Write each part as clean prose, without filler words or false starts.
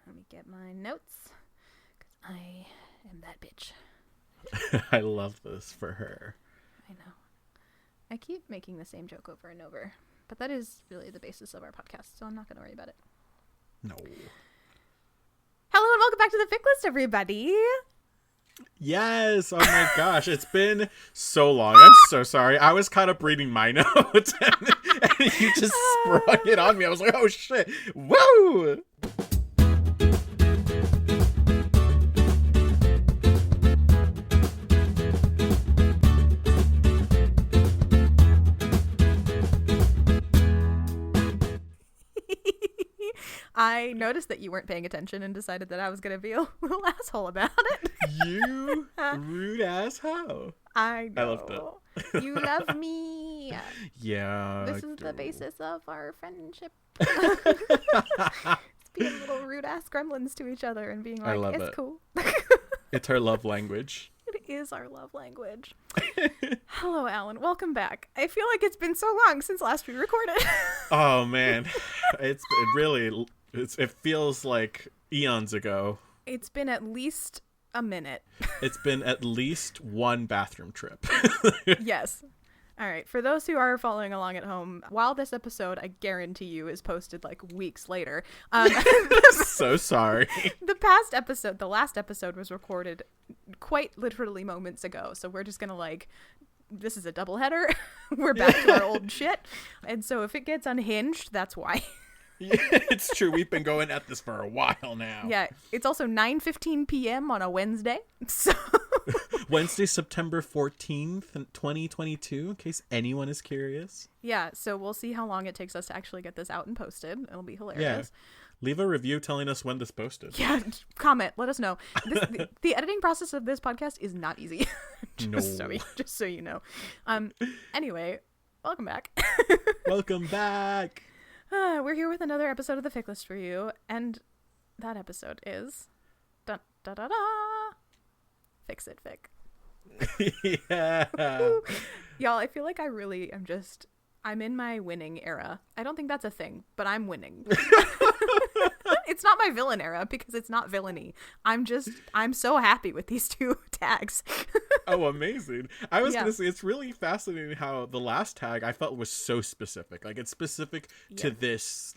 Let me get my notes, because I am that bitch. I love this for her. I know. I keep making the same joke over and over, but that is really the basis of our podcast, so I'm not going to worry about it. No. Hello and welcome back to the Fic List, everybody. Yes. Oh my gosh. It's been so long. I'm so sorry. I was caught up reading my notes and you just sprung it on me. I was like, oh shit. Whoa. I noticed that you weren't paying attention and decided that I was going to be a little asshole about it. You rude ass hoe. I know. I loved it. You love me. Yeah. This is the basis of our friendship. It's being little rude ass gremlins to each other and being like, it's cool. It's our love language. It is our love language. Hello, Alan. Welcome back. I feel like it's been so long since last we recorded. Oh man, it feels like eons ago. It's been at least a minute. It's been at least one bathroom trip. Yes. All right. For those who are following along at home, while this episode, I guarantee you, is posted like weeks later. So sorry. The last episode was recorded quite literally moments ago. So we're just going to this is a doubleheader. We're back to our old shit. And so if it gets unhinged, that's why. Yeah, it's true. We've been going at this for a while now. Yeah. It's also 9:15 p.m. on a Wednesday. So Wednesday, September 14th, 2022, in case anyone is curious. Yeah, so we'll see how long it takes us to actually get this out and posted. It'll be hilarious. Yeah. Leave a review telling us when this posted. Yeah, comment. Let us know. The editing process of this podcast is not easy. just so you know. Anyway, welcome back. Welcome back. We're here with another episode of the Fic List for you, and that episode is da da da da. Fix it, Fic. Yeah. Y'all, I feel like I really am I'm in my winning era. I don't think that's a thing, but I'm winning. It's not my villain era because it's not villainy. I'm so happy with these two tags. Oh, amazing. I was going to say, it's really fascinating how the last tag I felt was so specific. Like, it's specific to this,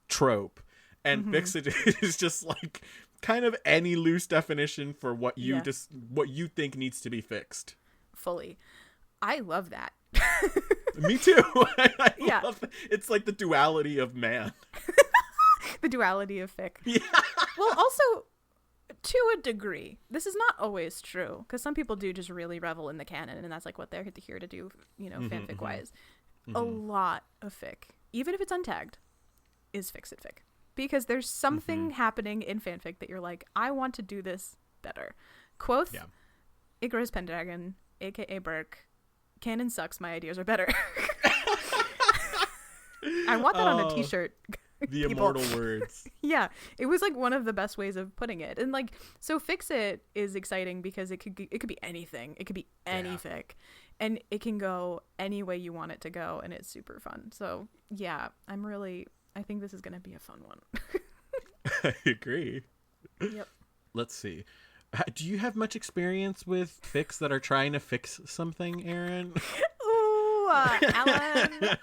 trope. And Fix It is just, kind of any loose definition for what you what you think needs to be fixed. Fully. I love that. Me too. I love it. It's like the duality of man. The duality of fic. Yeah. Well, also, to a degree, this is not always true, because some people do just really revel in the canon, and that's what they're here to do, fanfic wise. A lot of fic, even if it's untagged, is fix it fic, because there's something happening in fanfic that you're like, I want to do this better. Quoth, Icarus Pendragon, aka Burke, canon sucks, my ideas are better. I want that on a t-shirt. The immortal words. Yeah, it was one of the best ways of putting it. And so Fix It is exciting because it could be anything. It could be any fic, and it can go any way you want it to go, and it's super fun. So yeah, I think this is gonna be a fun one. I agree. Yep. Let's see. Do you have much experience with fics that are trying to fix something, Aaron? Ooh, Alan.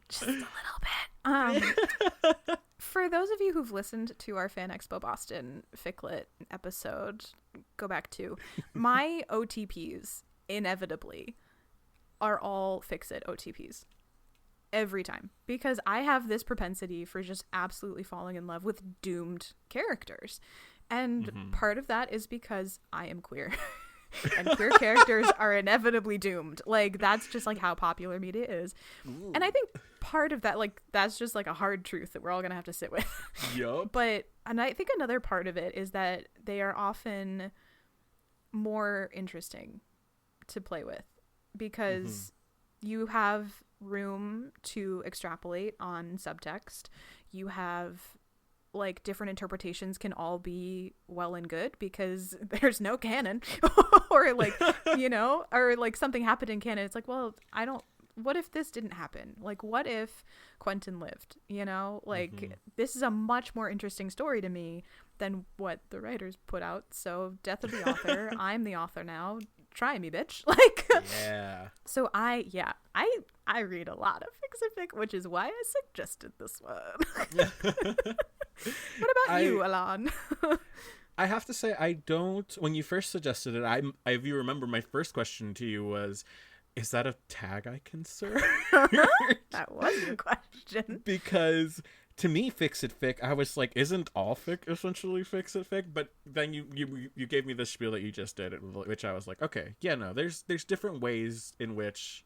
Just a little bit. For those of you who've listened to our Fan Expo Boston Ficlit episode, go back to my OTPs inevitably are all Fix It OTPs every time, because I have this propensity for just absolutely falling in love with doomed characters, and part of that is because I am queer. And queer characters are inevitably doomed. That's just how popular media is. Ooh. And I think part of that, that's just a hard truth that we're all gonna have to sit with. Yup. And I think another part of it is that they are often more interesting to play with, because you have room to extrapolate on subtext. You have different interpretations can all be well and good because there's no canon or or something happened in canon. It's well, I don't what if this didn't happen? Like, what if Quentin lived, you know? Like, this is a much more interesting story to me than what the writers put out. So, death of the author. I'm the author now. Try me, bitch. Like, yeah. So I read a lot of fic, which is why I suggested this one. What about you, Alan? I have to say, I don't. When you first suggested it, if you remember, my first question to you was, "Is that a tag I can search?" That was your question. Because to me, fix it fic, I was like, isn't all fic essentially fix it fic? But then you gave me the spiel that you just did, which I was like, okay, yeah, no, there's different ways in which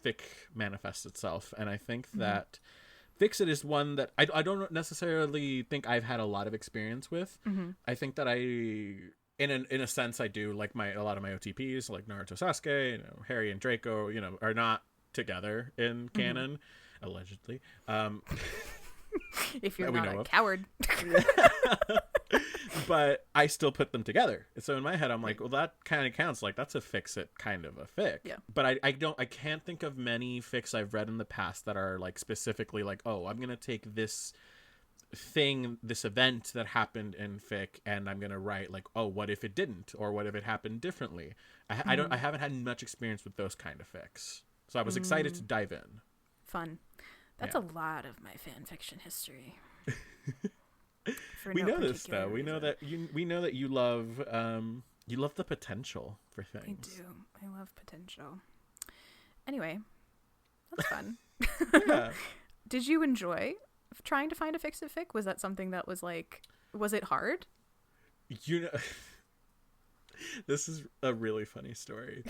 fic manifests itself, and I think that fix it is one that I don't necessarily think I've had a lot of experience with. I think that in a sense I do, like a lot of my OTPs, like Naruto Sasuke, you know, Harry and Draco, you know, are not together in canon, allegedly. If you're not a coward. But I still put them together. So in my head, I'm like, well, that kind of counts. Like, that's a fix-it kind of a fic. Yeah. But I can't think of many fics I've read in the past that are like specifically like, oh, I'm going to take this event that happened in fic and I'm going to write like, oh, what if it didn't? Or what if it happened differently? I haven't had much experience with those kind of fics. So I was excited to dive in. Fun. That's a lot of my fan fiction history. We know this though. We know that you love the potential for things. I do. I love potential. Anyway, that's fun. Yeah. Did you enjoy trying to find a fix-it fic? Was that something that was like, was it hard? You know, this is a really funny story.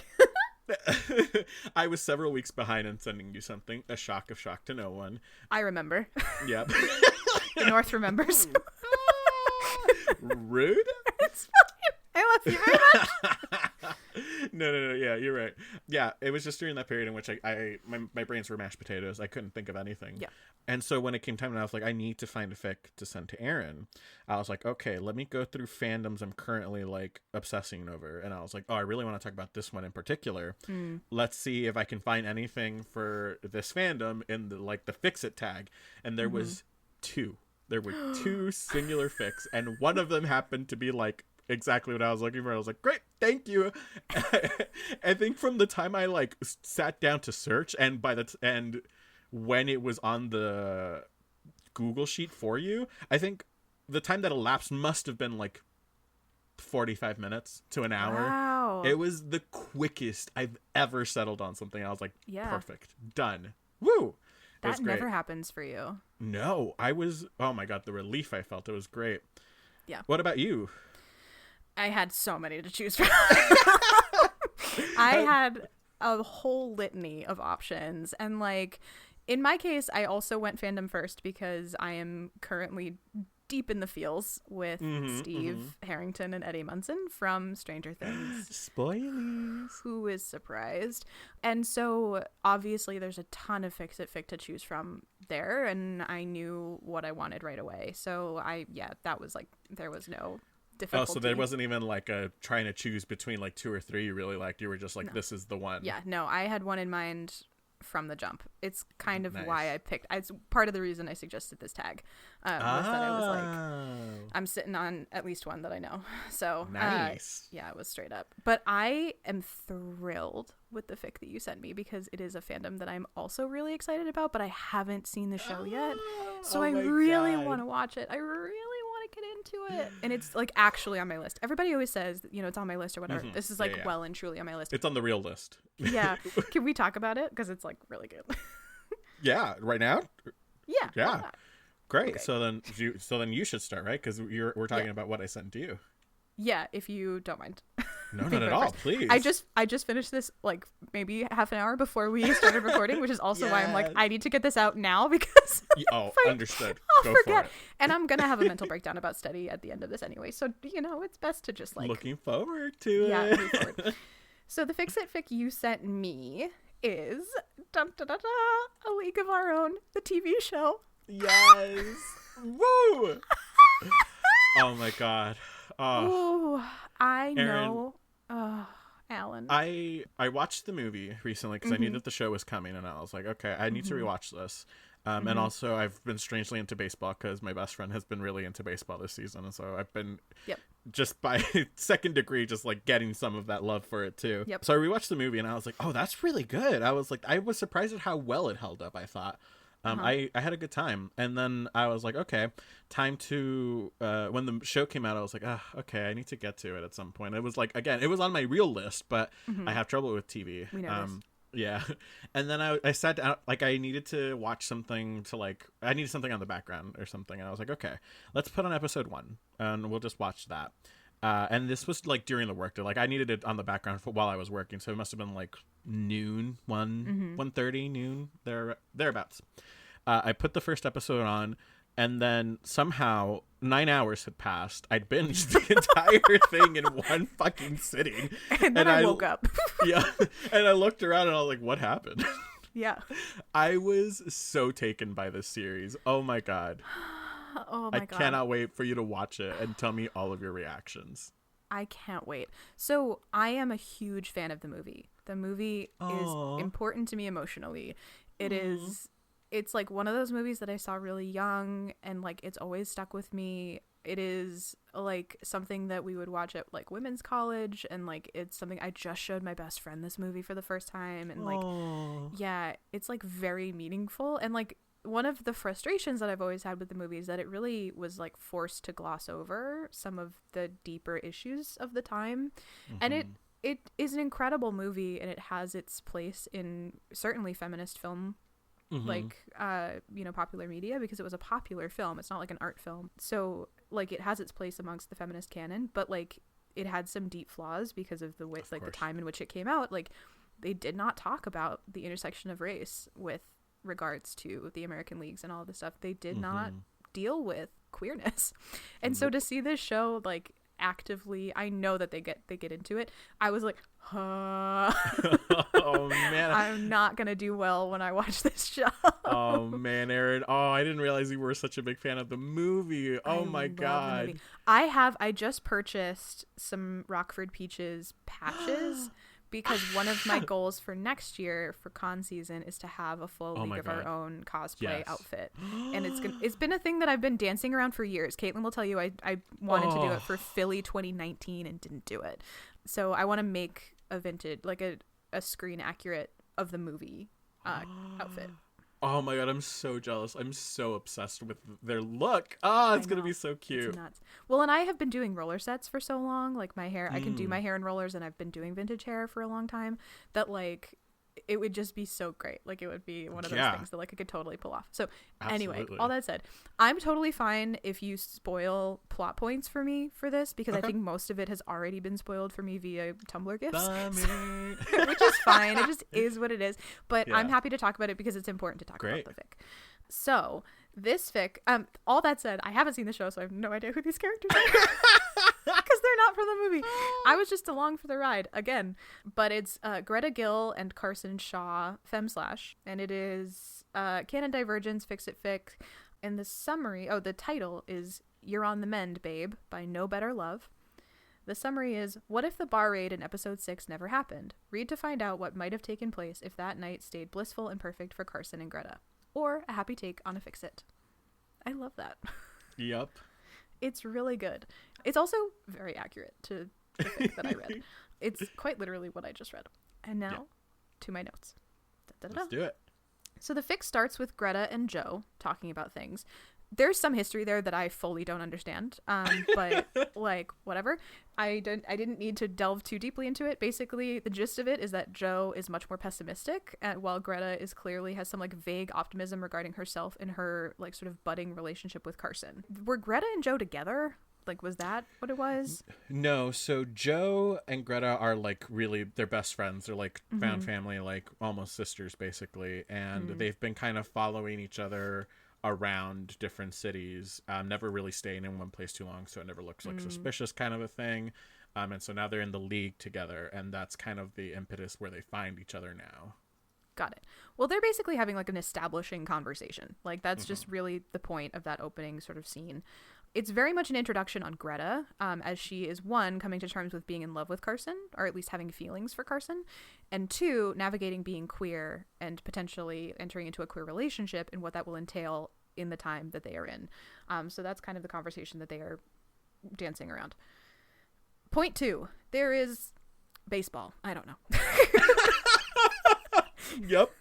I was several weeks behind in sending you something. A shock of shock to no one. I remember. Yep. The North remembers. Rude? It's fine. I love you very much. No. Yeah, you're right. Yeah, it was just during that period in which my brains were mashed potatoes. I couldn't think of anything. Yeah. And so when it came time and I was like, I need to find a fic to send to Aaron, I was like, okay, let me go through fandoms I'm currently like obsessing over. And I was like, oh, I really want to talk about this one in particular. Let's see if I can find anything for this fandom in the fix it tag. And there was two. There were two singular fics, and one of them happened to be like exactly what I was looking for. I was like, great, thank you. I think from the time I like sat down to search and and when it was on the Google sheet for you, I think the time that elapsed must have been like 45 minutes to an hour. Wow. It was the quickest I've ever settled on something. I was like, perfect, done. Woo. That never happens for you. No, oh my God, the relief I felt. It was great. Yeah. What about you? I had so many to choose from. I had a whole litany of options. And like, in my case, I also went fandom first because I am currently deep in the feels with Steve Harrington and Eddie Munson from Stranger Things. Spoilers. Who is surprised? And so obviously there's a ton of fic to choose from there, and I knew what I wanted right away. So that was like, there was no difficulty. Oh, so there wasn't even like a trying to choose between like two or three you really liked. You were just like, this is the one. Yeah, no, I had one in mind from the jump. It's kind of why I picked, it's part of the reason I suggested this tag, was that I was like, I'm sitting on at least one that I know. So nice. Yeah, it was straight up. But I am thrilled with the fic that you sent me because it is a fandom that I'm also really excited about, but I haven't seen the show yet. So I really want to watch it. I really want to get into it. And it's like actually on my list. Everybody always says, it's on my list or whatever. This is like well and truly on my list. It's on the real list. Yeah. Can we talk about it? Because it's like really good. Yeah. Right now? Yeah. Yeah. Great. Okay. So then you should start, right? Because we're talking about what I sent to you. Yeah, if you don't mind. No, not at all. Please. I just finished this like maybe half an hour before we started recording, which is also why I'm like, I need to get this out now because understood. I'll forget. And I'm gonna have a mental breakdown about study at the end of this anyway. So it's best to just like looking forward to it. Yeah, looking forward. So the fix it fic you sent me is A League of Our Own, the TV show. Yes. Woo. Oh my God. Oh, I Aaron. know. Alan. I watched the movie recently because I knew that the show was coming, and I was like, okay, I need to rewatch this. And also, I've been strangely into baseball because my best friend has been really into baseball this season, and so I've been just by second degree just like getting some of that love for it too. So I rewatched the movie, and I was like, oh, that's really good. I was surprised at how well it held up. I thought. I had a good time, and then I was like, okay, time to when the show came out, I was like, okay, I need to get to it at some point. It was like, again, it was on my real list, but I have trouble with TV. We know this. Yeah. And then I sat down, like, I needed to watch something to, like, I needed something on the background or something, and I was like, okay, let's put on episode 1 and we'll just watch that. And this was like during the workday. Like, I needed it on the background while I was working, so it must have been like noon, 1:30, noon, thereabouts. I put the first episode on, and then somehow 9 hours had passed. I'd binged the entire thing in one fucking sitting, and then I woke up. Yeah, and I looked around and I was like, what happened? Yeah, I was so taken by this series. Oh my god. Oh my god. I cannot wait for you to watch it and tell me all of your reactions. I can't wait. So I am a huge fan of the movie. The movie is important to me emotionally. It's like one of those movies that I saw really young, and like it's always stuck with me. It is like something that we would watch at like women's college, and like it's something I just showed my best friend this movie for the first time, and like yeah, it's like very meaningful. And like one of the frustrations that I've always had with the movie is that it really was like forced to gloss over some of the deeper issues of the time. And it is an incredible movie, and it has its place in certainly feminist film, like popular media, because it was a popular film. It's not like an art film, so like it has its place amongst the feminist canon, but like it had some deep flaws because of the way, like the time in which it came out. Like they did not talk about the intersection of race with regards to the American Leagues and all this stuff. They did not deal with queerness, and so to see this show like actively, I know that they get into it. I was like, oh man, I'm not gonna do well when I watch this show. Oh man, Erin, I didn't realize you were such a big fan of the movie. Oh my god. I just purchased some Rockford Peaches patches because one of my goals for next year for con season is to have a full League of Our Own cosplay outfit, and it's been a thing that I've been dancing around for years. Caitlin will tell you I wanted to do it for Philly 2019 and didn't do it, so I want to make a vintage, like a screen accurate of the movie outfit. Oh my god, I'm so jealous. I'm so obsessed with their look. It's going to be so cute. It's nuts. Well, and I have been doing roller sets for so long. Like my hair, I can do my hair in rollers, and I've been doing vintage hair for a long time, that like it would just be so great. Like it would be one of those things that like I could totally pull off. So anyway, all that said, I'm totally fine if you spoil plot points for me for this, because I think most of it has already been spoiled for me via Tumblr gifs, which is fine. It just is what it is. But I'm happy to talk about it because it's important to talk about the fic. So this fic, all that said, I haven't seen the show, so I have no idea who these characters are. Because they're not from the movie. I was just along for the ride again. But it's Greta Gill and Carson Shaw femslash, and it is Canon Divergence Fix It Fic. And the summary, the title is You're on the Mend, Babe, by No Better Love. The summary is, what if the bar raid in episode 6 never happened? Read to find out what might have taken place if that night stayed blissful and perfect for Carson and Greta. Or a happy take on a Fix It. I love that. Yep. It's really good. It's also very accurate to the fic that I read. It's quite literally what I just read. And now to my notes. Let's do it. So the fic starts with Greta and Joe talking about things. There's some history there that I fully don't understand, but like whatever. I didn't need to delve too deeply into it. Basically, the gist of it is that Joe is much more pessimistic, while Greta is clearly has some like vague optimism regarding herself and her like sort of budding relationship with Carson. Were Greta and Joe together? Like, was that what it was? No. So Joe and Greta are like really, they're best friends. They're like found family, like almost sisters basically, and they've been kind of following each other around different cities, never really staying in one place too long, so it never looks like suspicious kind of a thing. And so now they're in the league together, and that's kind of the impetus where they find each other now. Got it. Well, they're basically having like an establishing conversation. Like that's just really the point of that opening sort of scene. it's very much an introduction on Greta, as she is, one, coming to terms with being in love with Carson, or at least having feelings for Carson, and two, navigating being queer and potentially entering into a queer relationship and what that will entail in the time that they are in. So that's kind of the conversation that they are dancing around. Point 2, there is baseball. I don't know.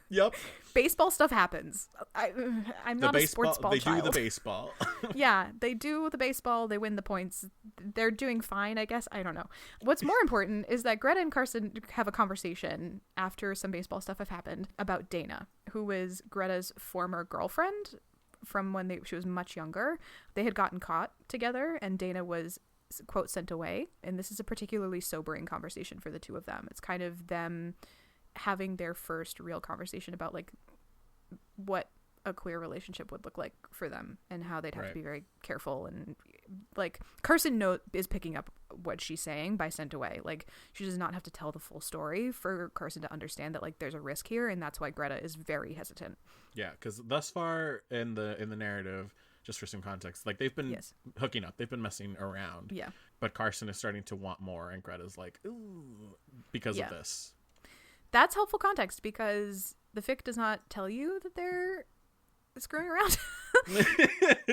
Yep. Baseball stuff happens. I'm not a sports ball child. They do the baseball. Yeah, they do the baseball. They win the points. They're doing fine, I guess. I don't know. What's more important is that Greta and Carson have a conversation after some baseball stuff have happened about Dana, who was Greta's former girlfriend from when she was much younger. They had gotten caught together, and Dana was, quote, sent away. And this is a particularly sobering conversation for the two of them. It's kind of them having their first real conversation about like what a queer relationship would look like for them and how they'd have to be very careful. And like Carson is picking up what she's saying by sent away. Like she does not have to tell the full story for Carson to understand that like there's a risk here, and that's why Greta is very hesitant. Yeah, because thus far in the narrative, just for some context, like they've been hooking up, they've been messing around. Yeah, but Carson is starting to want more, and Greta's like, ooh, because of this. That's helpful context because the fic does not tell you that they're screwing around.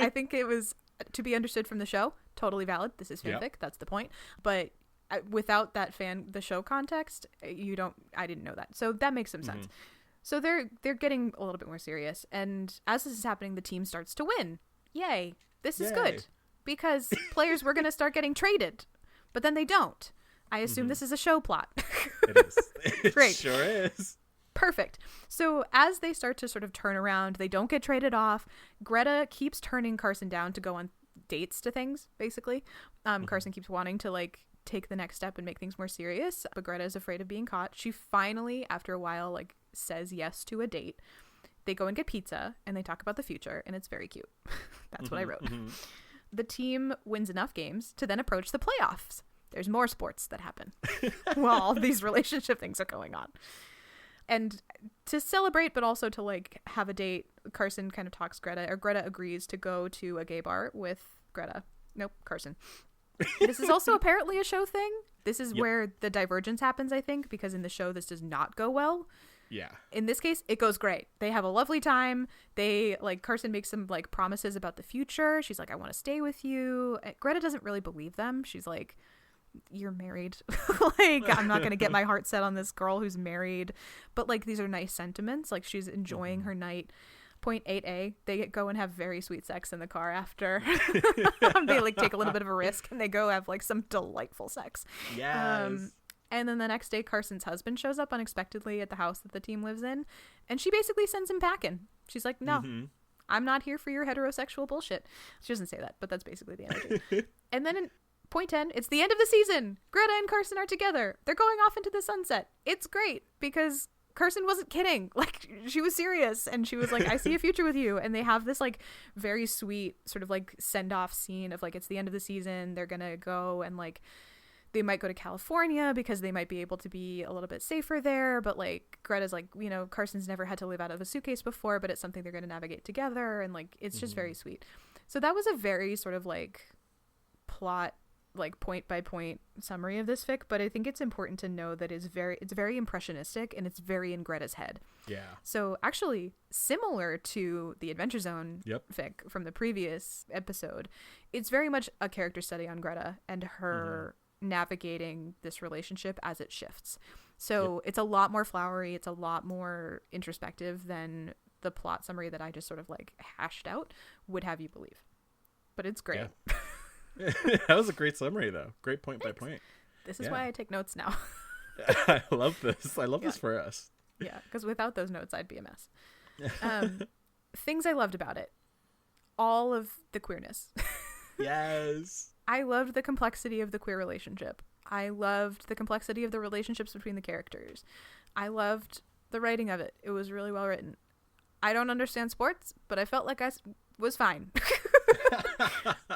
I think it was to be understood from the show. Totally valid. This is fanfic. That's the point. But without that the show context, I didn't know that. So that makes some sense. So they're getting a little bit more serious. And as this is happening, the team starts to win. Yay. This is good because players were going to start getting traded, but then they don't. I assume this is a show plot. It is. It Great. Sure is. Perfect. So as they start to sort of turn around, they don't get traded off. Greta keeps turning Carson down to go on dates to things, basically. Carson keeps wanting to like take the next step and make things more serious, but Greta is afraid of being caught. She finally, after a while, like says yes to a date. They go and get pizza and they talk about the future, and it's very cute. That's what I wrote. The team wins enough games to then approach the playoffs. There's more sports that happen while all these relationship things are going on. And to celebrate, but also to like have a date, Carson kind of talks Greta, or Greta agrees to go to a gay bar with Carson. This is also apparently a show thing. This is where the divergence happens, I think, because in the show this does not go well. Yeah. In this case, it goes great. They have a lovely time. They like Carson makes some like promises about the future. She's like, I want to stay with you. Greta doesn't really believe them. She's like, you're married. Like, I'm not going to get my heart set on this girl who's married. But like, these are nice sentiments. Like, she's enjoying her night. Point 8A, they go and have very sweet sex in the car after. They like take a little bit of a risk and they go have like some delightful sex. Yes. And then the next day, Carson's husband shows up unexpectedly at the house that the team lives in. And she basically sends him packing. She's like, no, I'm not here for your heterosexual bullshit. She doesn't say that, but that's basically the energy. And then in point 10, it's the end of the season. Greta and Carson are together. They're going off into the sunset. It's great because Carson wasn't kidding. Like, she was serious. And she was like, I see a future with you. And they have this like very sweet sort of like send-off scene of like, it's the end of the season. They're going to go and like, they might go to California because they might be able to be a little bit safer there. But like Greta's like, you know, Carson's never had to live out of a suitcase before, but it's something they're going to navigate together. And like, it's just very sweet. So that was a very sort of like plot, like point by point summary of this fic. But I think it's important to know that it's very impressionistic and it's very in Greta's head. Yeah. So actually similar to the Adventure Zone fic from the previous episode, it's very much a character study on Greta and her navigating this relationship as it shifts. So it's a lot more flowery, it's a lot more introspective than the plot summary that I just sort of like hashed out would have you believe. But it's great. That was a great summary though. Great point by point. This is why I take notes now. I love this. I love this for us. Yeah, because without those notes I'd be a mess. Things I loved about it. All of the queerness. Yes. I loved the complexity of the queer relationship. I loved the complexity of the relationships between the characters. I loved the writing of it. It was really well written. I don't understand sports, but I felt like I was fine.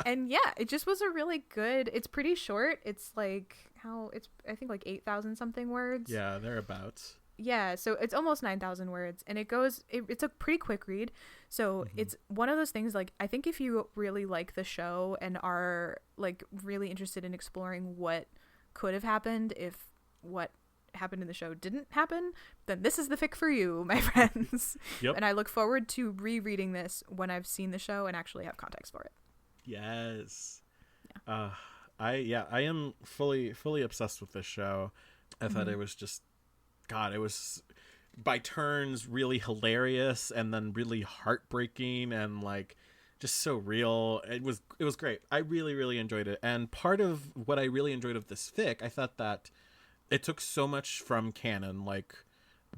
And yeah, it just was a really good, it's pretty short. It's like I think like 8,000 something words. Yeah, thereabouts. Yeah, so it's almost 9,000 words, and it's a pretty quick read. So it's one of those things, like, I think if you really like the show and are, like, really interested in exploring what could have happened if what happened in the show didn't happen, then this is the fic for you, my friends. Yep. And I look forward to rereading this when I've seen the show and actually have context for it. Yes. Yeah. I am fully obsessed with this show. I thought it was just, God, it was by turns really hilarious and then really heartbreaking and like just so real. It was great. I really enjoyed it. And part of what I really enjoyed of this fic, I thought that it took so much from canon, like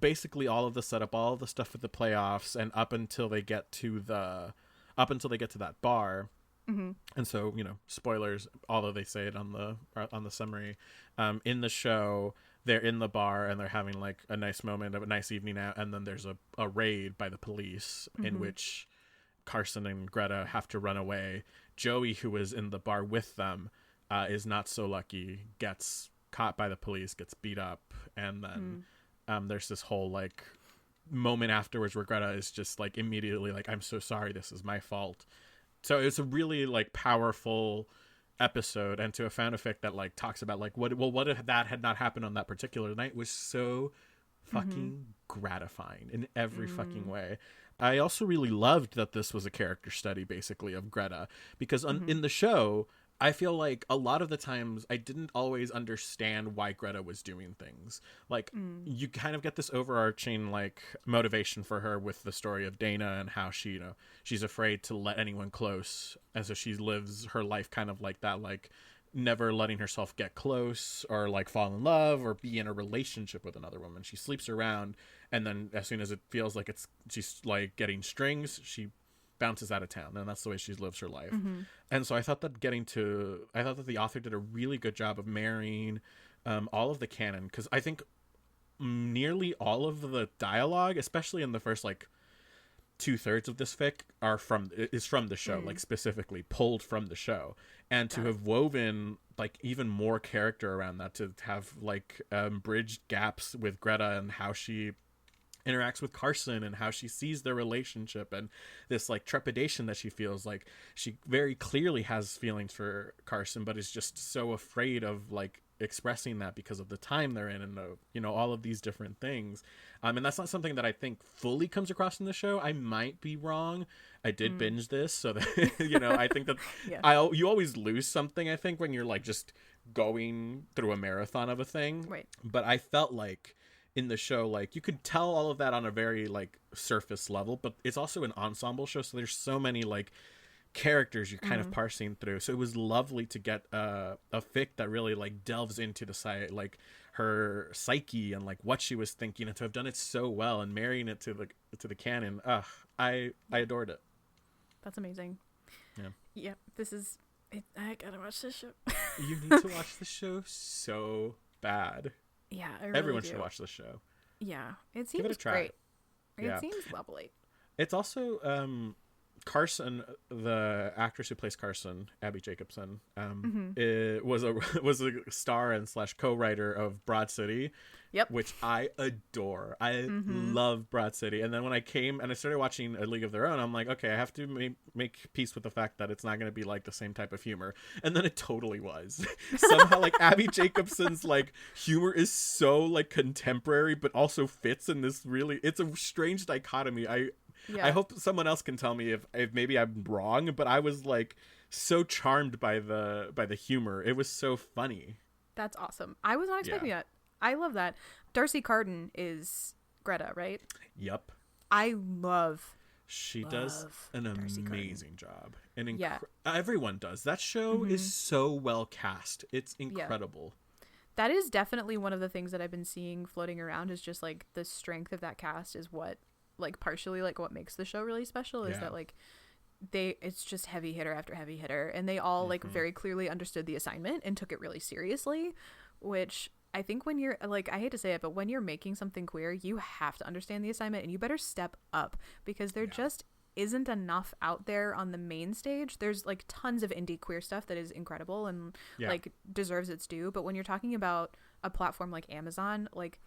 basically all of the setup, all of the stuff with the playoffs, and up until they get to that bar. And so, you know, spoilers, although they say it on the summary, in the show, they're in the bar and they're having like a nice moment of a nice evening out, and then there's a raid by the police in which Carson and Greta have to run away. Joey, who was in the bar with them, is not so lucky, gets caught by the police, gets beat up, and then there's this whole like moment afterwards where Greta is just like immediately like, I'm so sorry, this is my fault. So it's a really like powerful episode, and to have found a fic that like talks about like what if that had not happened on that particular night was so fucking gratifying in every fucking way. I also really loved that this was a character study basically of Greta, because in the show I feel like a lot of the times I didn't always understand why Greta was doing things. Like you kind of get this overarching like motivation for her with the story of Dana and how she, you know, she's afraid to let anyone close, as if she lives her life kind of like that, like never letting herself get close or like fall in love or be in a relationship with another woman. She sleeps around, and then as soon as it feels like she's like getting strings, she bounces out of town, and that's the way she lives her life. And so I thought that the author did a really good job of marrying all of the canon, because I think nearly all of the dialogue, especially in the first like 2/3 of this fic, is from the show, like specifically pulled from the show, and to have woven like even more character around that, to have like bridged gaps with Greta and how she interacts with Carson and how she sees their relationship, and this like trepidation that she feels. Like she very clearly has feelings for Carson, but is just so afraid of like expressing that because of the time they're in, and you know, all of these different things. And that's not something that I think fully comes across in the show. I might be wrong. I did binge this, so that you know, I think that you always lose something, I think, when you're like just going through a marathon of a thing. Right. But I felt like in the show, like you could tell all of that on a very like surface level, but it's also an ensemble show, so there's so many like characters you're kind of parsing through. So it was lovely to get a fic that really like delves into the side, like her psyche and like what she was thinking, and to have done it so well and marrying it to the canon. I adored it. That's amazing. Yeah, this is it. I gotta watch this show. You need to watch the show so bad. Yeah, I really everyone do. should watch the show. Yeah, it Give seems it a try. great. Yeah. It seems lovely. It's also Carson, the actress who plays Carson, Abby Jacobson, was a star and / co-writer of Broad City. Yep. Which I adore. I love Broad City. And then when I came and I started watching A League of Their Own, I'm like, okay, I have to make peace with the fact that it's not going to be like the same type of humor. And then it totally was. Somehow, like Abby Jacobson's like humor is so like contemporary, but also fits in this really. It's a strange dichotomy. I hope someone else can tell me if maybe I'm wrong, but I was like so charmed by the humor. It was so funny. That's awesome. I was not expecting that. I love that. Darcy Carden is Greta, right? Yep. She does an amazing job. And everyone does. That show is so well cast. It's incredible. That is definitely one of the things that I've been seeing floating around, is just like the strength of that cast is what like partially like what makes the show really special, is that like it's just heavy hitter after heavy hitter, and they all like very clearly understood the assignment and took it really seriously, which I think when you're like, I hate to say it, but when you're making something queer, you have to understand the assignment, and you better step up, because there just isn't enough out there on the main stage. There's like tons of indie queer stuff that is incredible and like deserves its due, but when you're talking about a platform like Amazon, like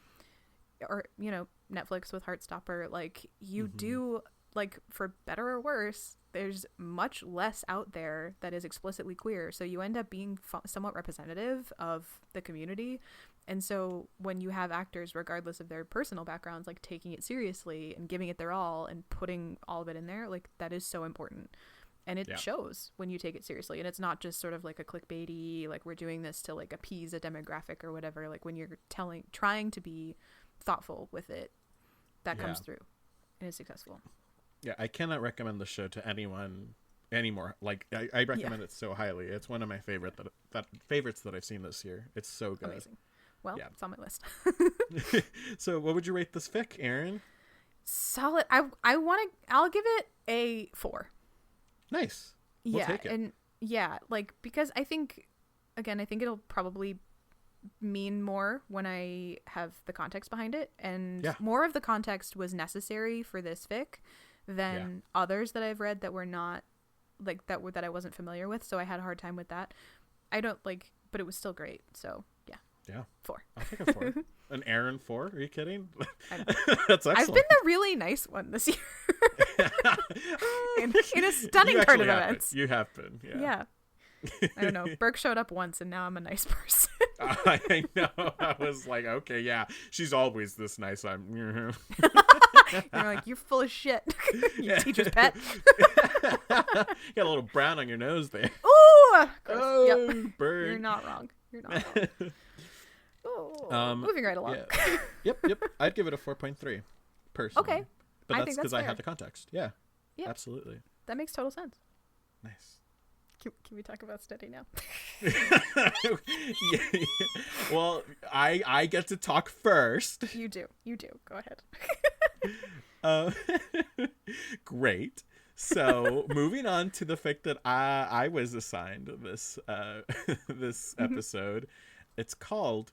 or, you know, Netflix with Heartstopper, like, you do, like, for better or worse, there's much less out there that is explicitly queer. So you end up being somewhat representative of the community. And so when you have actors, regardless of their personal backgrounds, like, taking it seriously and giving it their all and putting all of it in there, like, that is so important. And it shows when you take it seriously. And it's not just sort of like a clickbaity, like, we're doing this to, like, appease a demographic or whatever. Like, when you're trying to be thoughtful with it, that comes through and is successful. Yeah, I cannot recommend the show to anyone anymore. Like, I recommend it so highly. It's one of my favorites that I've seen this year. It's so good. Amazing. Well, it's on my list. So what would you rate this fic, Aaron? Solid. I'll give it a 4. Nice. We'll take it. And like, because I think it'll probably mean more when I have the context behind it, and more of the context was necessary for this fic than others that I've read that were not like that I wasn't familiar with, so I had a hard time with that. I don't like, but it was still great. So yeah, 4. I'll take a 4. An Aaron 4? Are you kidding? That's excellent. I've been the really nice one this year. in a stunning turn of events. You have been. Yeah. I don't know. Burke showed up once, and now I'm a nice person. I know. I was like, okay, yeah, she's always this nice. You're like, you're full of shit. You teacher's pet. You got a little brown on your nose there. Ooh, gross. Oh, burn. You're not wrong. Oh, moving right along. Yeah. Yep. I'd give it a 4.3 personally. Okay. But that's because I had the context. Yeah. Yep. Absolutely. That makes total sense. Nice. Can we talk about Steady now? Well, I get to talk first. You do. Go ahead. Great. So moving on to the fic that I was assigned this episode. It's called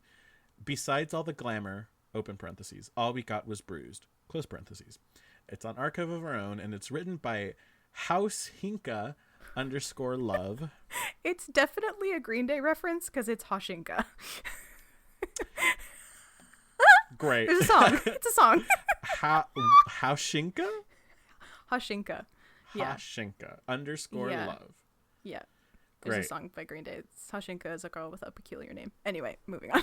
Besides All the Glamour, open parentheses, All We Got Was Bruised, close parentheses. It's on Archive of Our Own, and it's written by House Hinka _love. It's definitely a Green Day reference because it's Hoshinka. Great. There's a song. It's a song. Hoshinka? Hoshinka. Yeah. Hoshinka _love. Yeah. There's a song by Green Day. Hoshinka is a girl with a peculiar name. Anyway, moving on.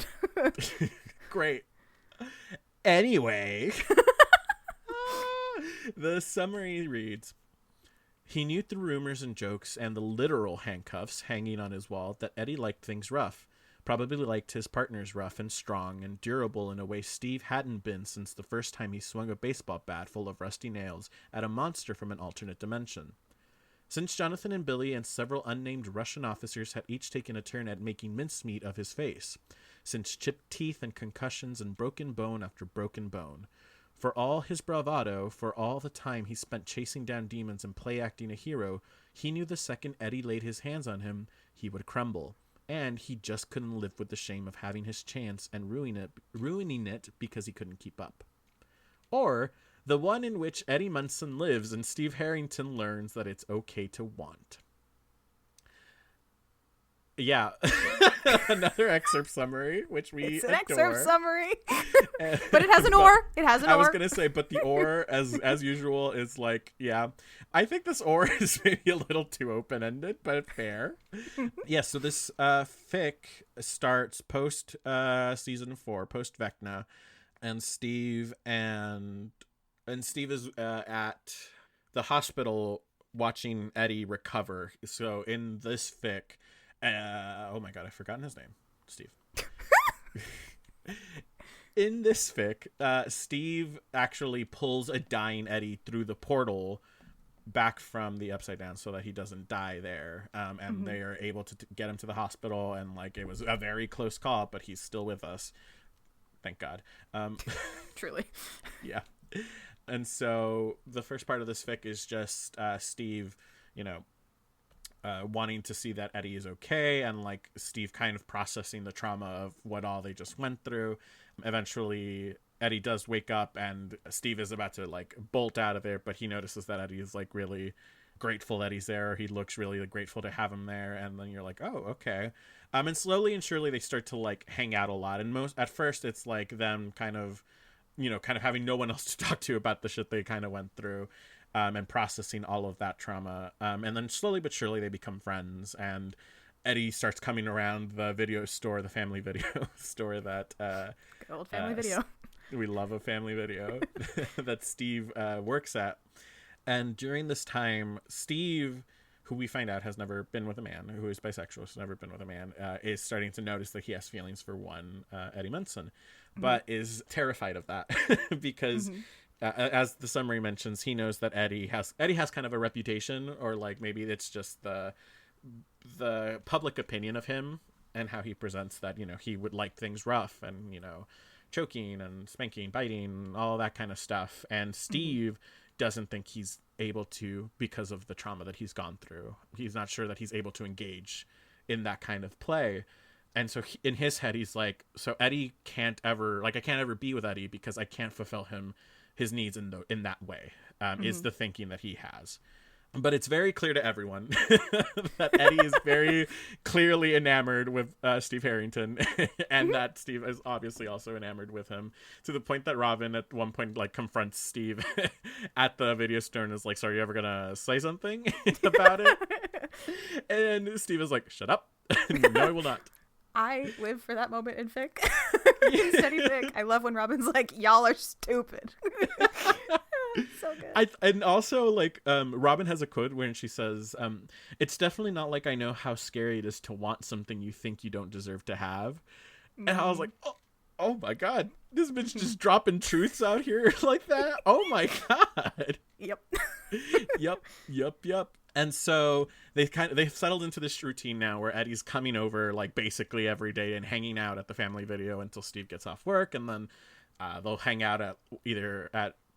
Great. Anyway. The summary reads, he knew through rumors and jokes and the literal handcuffs hanging on his wall that Eddie liked things rough. Probably liked his partners rough and strong and durable in a way Steve hadn't been since the first time he swung a baseball bat full of rusty nails at a monster from an alternate dimension. Since Jonathan and Billy and several unnamed Russian officers had each taken a turn at making mincemeat of his face. Since chipped teeth and concussions and broken bone after broken bone. For all his bravado, for all the time he spent chasing down demons and play-acting a hero, he knew the second Eddie laid his hands on him, he would crumble. And he just couldn't live with the shame of having his chance and ruining it because he couldn't keep up. Or the one in which Eddie Munson lives and Steve Harrington learns that it's okay to want. Yeah. Another excerpt summary, which we It's an adore. excerpt summary. But it has an or. It has an or. I was going to say, but the or, as usual, is like, yeah. I think this or is maybe a little too open-ended, but fair. Yeah, so this fic starts post season 4, post Vecna, and Steve is at the hospital watching Eddie recover. So in this fic, oh my god, I've forgotten his name. Steve. In this fic, Steve actually pulls a dying Eddie through the portal back from the Upside Down so that he doesn't die there. And they are able to get him to the hospital, and like it was a very close call, but he's still with us. Thank God. Truly. Yeah. And so the first part of this fic is just Steve, wanting to see that Eddie is okay, and like Steve kind of processing the trauma of what all they just went through. Eventually Eddie does wake up and Steve is about to like bolt out of there, but he notices that Eddie is like really grateful that he's there. He looks really grateful to have him there, and then you're like, oh, okay. And slowly and surely they start to like hang out a lot, and at first it's like them kind of you know, kind of having no one else to talk to about the shit they kind of went through, and processing all of that trauma. And then slowly but surely they become friends, and Eddie starts coming around the video store, the family video store that good old family video. We love a family video that Steve works at. And during this time, Steve, who we find out has never been with a man, who is bisexual, has never been with a man, is starting to notice that he has feelings for one Eddie Munson, but is terrified of that because as the summary mentions, he knows that Eddie has kind of a reputation, or like maybe it's just the public opinion of him and how he presents that, you know, he would like things rough and, you know, choking and spanking, biting, all that kind of stuff. And Steve doesn't think he's able to, because of the trauma that he's gone through. He's not sure that he's able to engage in that kind of play. And so in his head, he's like, so Eddie can't ever, like, I can't ever be with Eddie because I can't fulfill his needs in that way, is the thinking that he has. But it's very clear to everyone that Eddie is very clearly enamored with Steve Harrington, and that Steve is obviously also enamored with him, to the point that Robin at one point like confronts Steve at the video store and is like, so are you ever gonna say something about it? And Steve is like, shut up. No, I will not. I live for that moment in Fic. In Steady Fic. I love when Robin's like, y'all are stupid. So good. And also, like, Robin has a quote where she says, it's definitely not like I know how scary it is to want something you think you don't deserve to have. And I was like, oh my god, this bitch just dropping truths out here like that. Oh my god. Yep. And so they've settled into this routine now where Eddie's coming over like basically every day and hanging out at the family video until Steve gets off work, and then they'll hang out at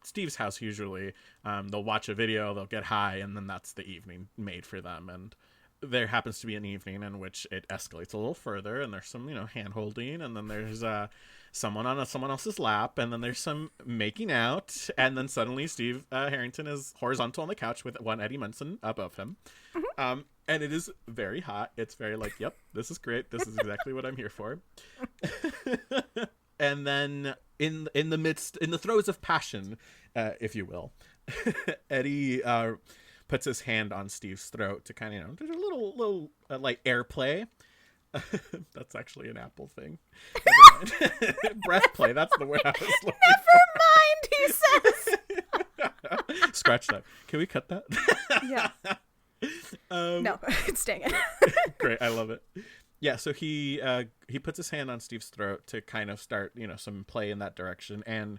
Steve's house usually. They'll watch a video, they'll get high, and then that's the evening made for them. And there happens to be an evening in which it escalates a little further, and there's some, you know, hand holding, and then there's someone on someone else's lap, and then there's some making out, and then suddenly Steve Harrington is horizontal on the couch with one Eddie Munson above him. And it is very hot. It's very like, yep, this is great, this is exactly what I'm here for. And then in the throes of passion, if you will, Eddie puts his hand on Steve's throat to kind of, you know, there's a little like airplay. That's actually an Apple thing. Breath play. That's the word I was looking for. Never mind, he says. Scratch that. Can we cut that? Yeah. No, it's staying in. Great. I love it. Yeah, so he puts his hand on Steve's throat to kind of start, you know, some play in that direction, and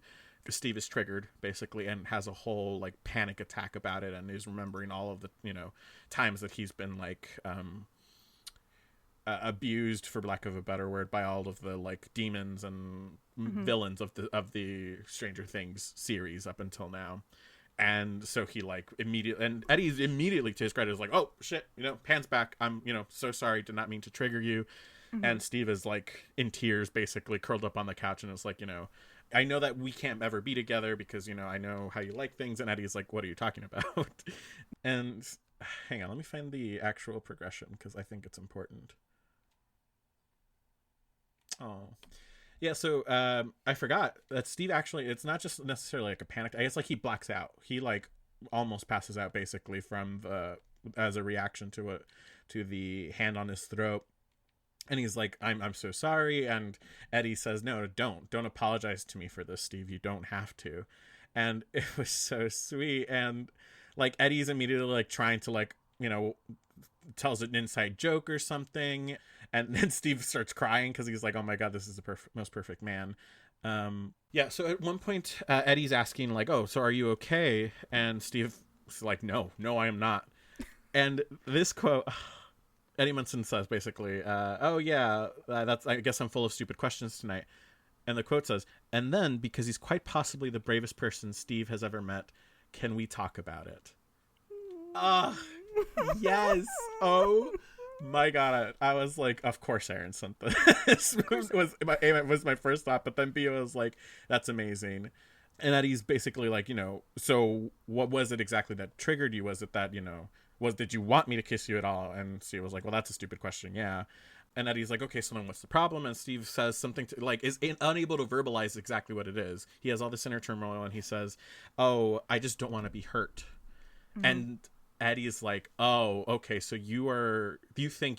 Steve is triggered basically and has a whole like panic attack about it, and is remembering all of the, you know, times that he's been like abused, for lack of a better word, by all of the like demons and villains of the Stranger Things series up until now. And so he like immediately, and Eddie's immediately, to his credit, is like, oh shit, you know, hands back, I'm, you know, so sorry, did not mean to trigger you. And Steve is like in tears, basically curled up on the couch, and is like, you know, I know that we can't ever be together because, you know, I know how you like things. And Eddie's like, what are you talking about? And hang on, let me find the actual progression because I think it's important. Oh yeah, so I forgot that Steve actually, it's not just necessarily like a panic. I guess like he blacks out. He like almost passes out basically from as a reaction to the hand on his throat. And he's like, I'm so sorry. And Eddie says, no, don't apologize to me for this, Steve. You don't have to. And it was so sweet. And like Eddie's immediately like trying to like, you know, tells an inside joke or something. And then Steve starts crying because he's like, oh my god, this is the most perfect man. Yeah, so at one point Eddie's asking like, oh, so are you okay? And Steve's like, no, I am not. And this quote, Eddie Munson says basically, oh yeah, I guess I'm full of stupid questions tonight. And the quote says, and then, because he's quite possibly the bravest person Steve has ever met, can we talk about it? Yes. Oh my god, I was like, of course Aaron sent this. was my first thought, but then B was like, that's amazing. And Eddie's basically like, you know, so what was it exactly that triggered you? Was it that, you know, did you want me to kiss you at all? And Steve was like, well, that's a stupid question. Yeah. And Eddie's like, okay, so then what's the problem? And Steve says something to, like, is unable to verbalize exactly what it is. He has all this inner turmoil, and he says, oh, I just don't want to be hurt. Mm-hmm. And Eddie is like, oh, okay, so you're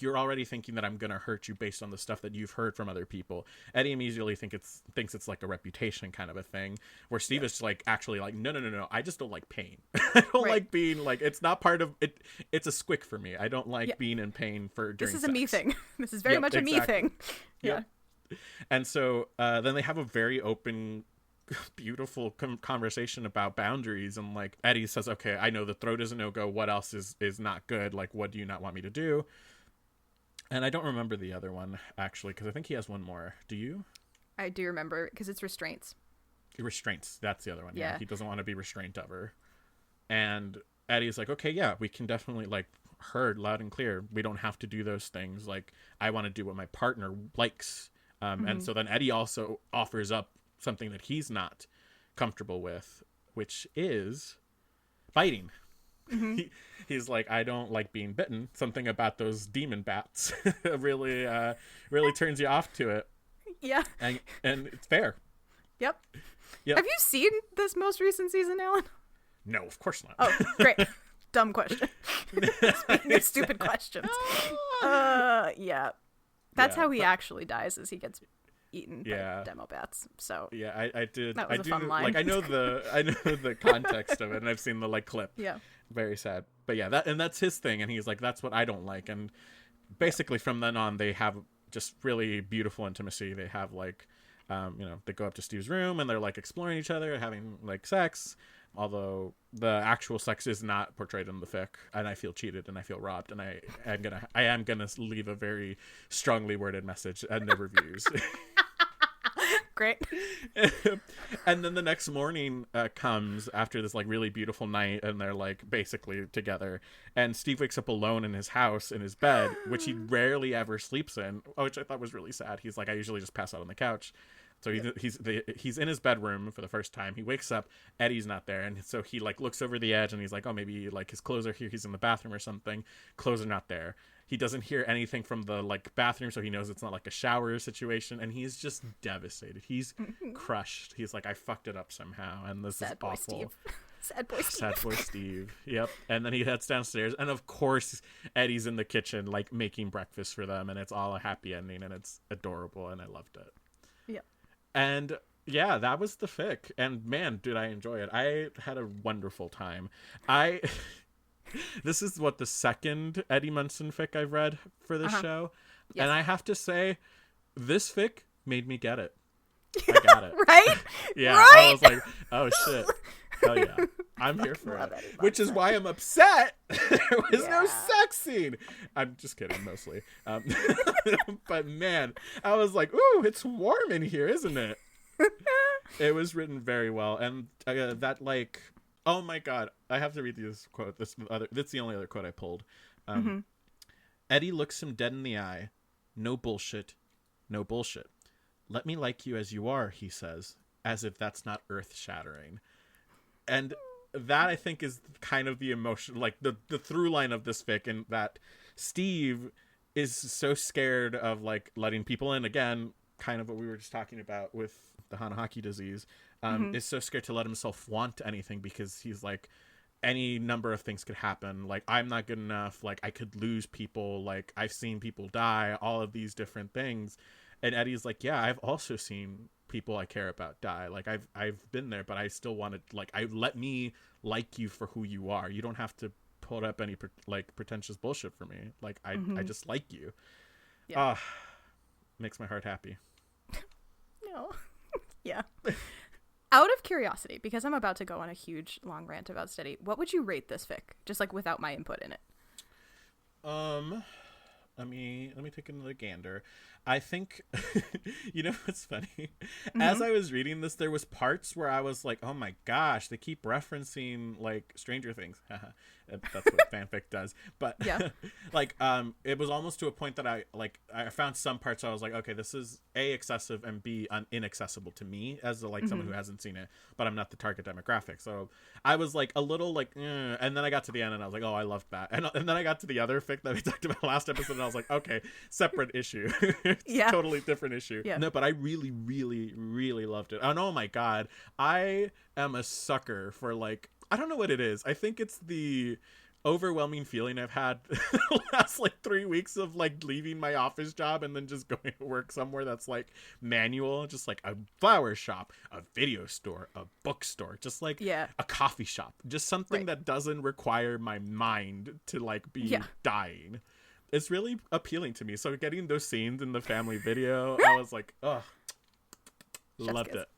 already thinking that I'm going to hurt you based on the stuff that you've heard from other people. Eddie immediately thinks it's like a reputation kind of a thing, where Steve is like, actually like, no, I just don't like pain. I don't like being like, it's not part of it. It's a squick for me. I don't like being in pain during This is sex. a me thing. This is very much a me thing. Yeah. Yep. And so then they have a very open, beautiful conversation about boundaries, and like Eddie says, okay, I know the throat is a no-go, what else is not good, like what do you not want me to do? And I don't remember the other one actually, because I think he has one more. Do you? I do remember, because it's restraints, that's the other one. Yeah, he doesn't want to be restrained of her. And Eddie's like, okay, yeah, we can definitely, like, heard loud and clear, we don't have to do those things, like I want to do what my partner likes. And so then Eddie also offers up something that he's not comfortable with, which is biting. Mm-hmm. He's like, I don't like being bitten. Something about those demon bats really turns you off to it. Yeah. And it's fair. Yep. Have you seen this most recent season, Alan? No, of course not. Oh, great. Dumb question. Speaking of stupid questions. Yeah. That's how he actually dies, is he gets eaten by demo bats. So yeah, I did. That was a fun line. Like I know the context of it, and I've seen the like clip. Yeah, very sad. But yeah, that's his thing, and he's like, that's what I don't like. And basically from then on, they have just really beautiful intimacy. They have like, they go up to Steve's room and they're like exploring each other, having like sex. Although the actual sex is not portrayed in the fic, and I feel cheated and I feel robbed, and I am gonna leave a very strongly worded message in the reviews. Great. And then the next morning comes after this like really beautiful night, and they're like basically together, and Steve wakes up alone in his house in his bed, which he rarely ever sleeps in, which I thought was really sad. He's like, I usually just pass out on the couch. So he's in his bedroom for the first time. He wakes up, Eddie's not there, and so he like looks over the edge, and he's like, oh, maybe like his clothes are here. He's in the bathroom or something. Clothes are not there. He doesn't hear anything from the like bathroom, so he knows it's not like a shower situation, and he's just devastated. He's crushed. He's like, I fucked it up somehow, and this is awful. Steve. Sad boy Steve. Sad boy Steve. Yep. And then he heads downstairs, and of course Eddie's in the kitchen like making breakfast for them, and it's all a happy ending, and it's adorable, and I loved it. Yeah. And yeah, that was the fic, and man, did I enjoy it. I had a wonderful time. This is the second Eddie Munson fic I've read for this show. Yes. And I have to say, this fic made me get it. I got it. Right? Yeah. Right? I was like, oh shit. Hell yeah. I'm here for it. Which is why I'm upset there was no sex scene. I'm just kidding, mostly. But man, I was like, ooh, it's warm in here, isn't it? It was written very well. And that like... Oh my god, I have to read this quote. That's the only other quote I pulled. Eddie looks him dead in the eye. No bullshit. No bullshit. Let me like you as you are, he says, as if that's not earth-shattering. And that, I think, is kind of the emotion, like the through line of this fic, and that Steve is so scared of like letting people in. Again, kind of what we were just talking about with the Hanahaki disease. Is so scared to let himself want anything, because he's like, any number of things could happen. Like, I'm not good enough. Like, I could lose people. Like, I've seen people die. All of these different things. And Eddie's like, yeah, I've also seen people I care about die. Like, I've been there, but I still wanted, like, let me like you for who you are. You don't have to put up any pretentious bullshit for me. Like, I just like you. Yeah. Makes my heart happy. No. Yeah. Out of curiosity, because I'm about to go on a huge long rant about Steady, what would you rate this fic? Just like without my input in it. Let me take another gander. I think, you know what's funny? As I was reading this, there was parts where I was like, oh my gosh, they keep referencing like Stranger Things. That's what fanfic does. But yeah. like it was almost to a point that I found some parts I was like, okay, this is A, excessive, and B, inaccessible to me as someone who hasn't seen it, but I'm not the target demographic. So I was like a little like and then I got to the end and I was like, oh, I loved that. And then I got to the other fic that we talked about last episode and I was like, okay, separate issue. It's totally different issue. No, but I really, really, really loved it. And oh my god, I am a sucker for like, I don't know what it is. I think it's the overwhelming feeling I've had the last like 3 weeks of like leaving my office job and then just going to work somewhere that's like manual, just like a flower shop, a video store, a bookstore, just like a coffee shop, just something that doesn't require my mind to like be dying. It's really appealing to me. So getting those scenes in the family video, I was like, oh, loved it.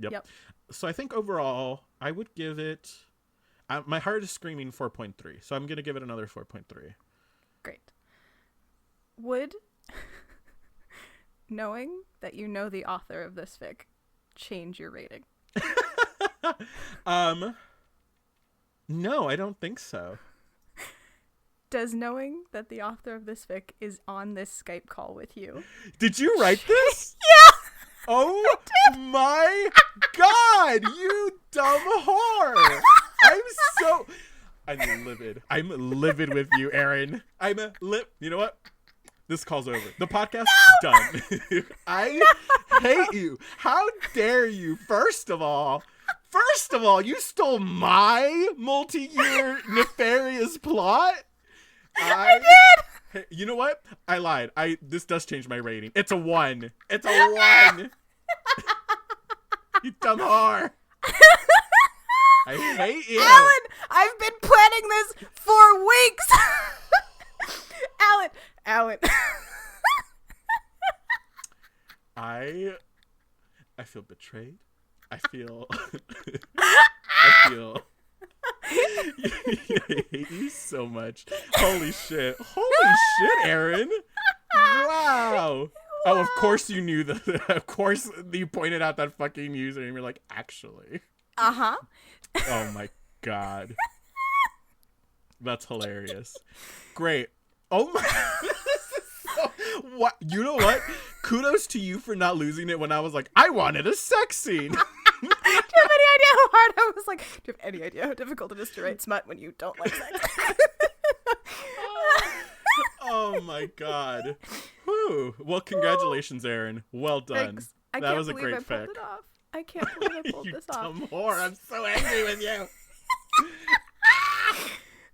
Yep. So I think overall I would give it, my heart is screaming 4.3, so I'm going to give it another 4.3. Great. Would knowing that you know the author of this fic change your rating? No, I don't think so. Does knowing that the author of this fic is on this Skype call with you? Did you write this? Yeah! Oh my god, you dumb whore! I'm livid. I'm livid with you, Erin. You know what? This call's over. The podcast's done. I hate you. How dare you? First of all, you stole my multi-year nefarious plot. I did. You know what? I lied. This does change my rating. It's a 1. It's a 1. You dumb whore. I hate you. Alan, I've been planning this for weeks. Alan. I feel betrayed. I feel I hate you so much. Holy shit, Erin. Wow. Oh, of course you knew that. Of course you pointed out that fucking user and you're like, actually. Uh-huh. Oh my god. That's hilarious. Great. Oh my. What? You know what? Kudos to you for not losing it when I was like, I wanted a sex scene. Do you have any idea how hard I was like? Do you have any idea how difficult it is to write smut when you don't like sex? Oh my god. Whew. Well, congratulations, Erin. Well done. Thanks. That was a great fic. I can't believe I pulled You this off. dumb whore. I'm so angry with you.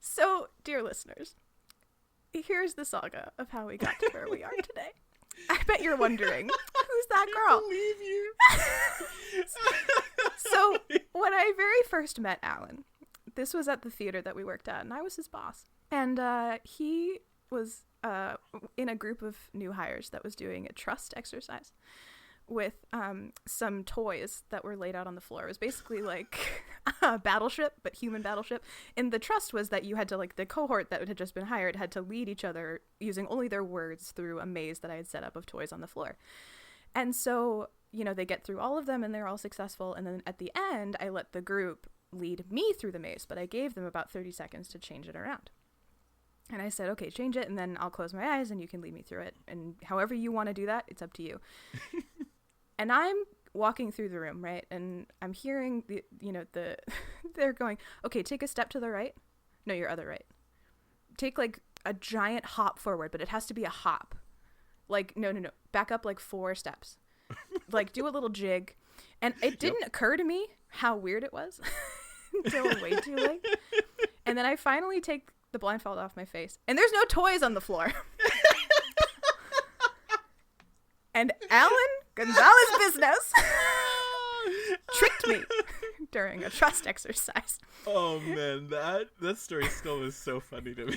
So, dear listeners, here's the saga of how we got to where we are today. I bet you're wondering, who's that girl? I believe you. So, when I very first met Alan, this was at the theater that we worked at, and I was his boss. And he was in a group of new hires that was doing a trust exercise with some toys that were laid out on the floor. It was basically like a battleship, but human battleship. And the trust was that you had to, like, the cohort that had just been hired had to lead each other using only their words through a maze that I had set up of toys on the floor. And so, you know, they get through all of them and they're all successful. And then at the end, I let the group lead me through the maze, but I gave them about 30 seconds to change it around. And I said, okay, change it, and then I'll close my eyes and you can lead me through it. And however you want to do that, it's up to you. And I'm walking through the room, right? And I'm hearing they're going, okay, take a step to the right. No, your other right. Take like a giant hop forward, but it has to be a hop. Like, no. Back up like 4 steps. Like, do a little jig. And it didn't occur to me how weird it was until way too late. And then I finally take the blindfold off my face. And there's no toys on the floor. And Alan Gonzalez Business tricked me during a trust exercise. Oh man, that story still is so funny to me.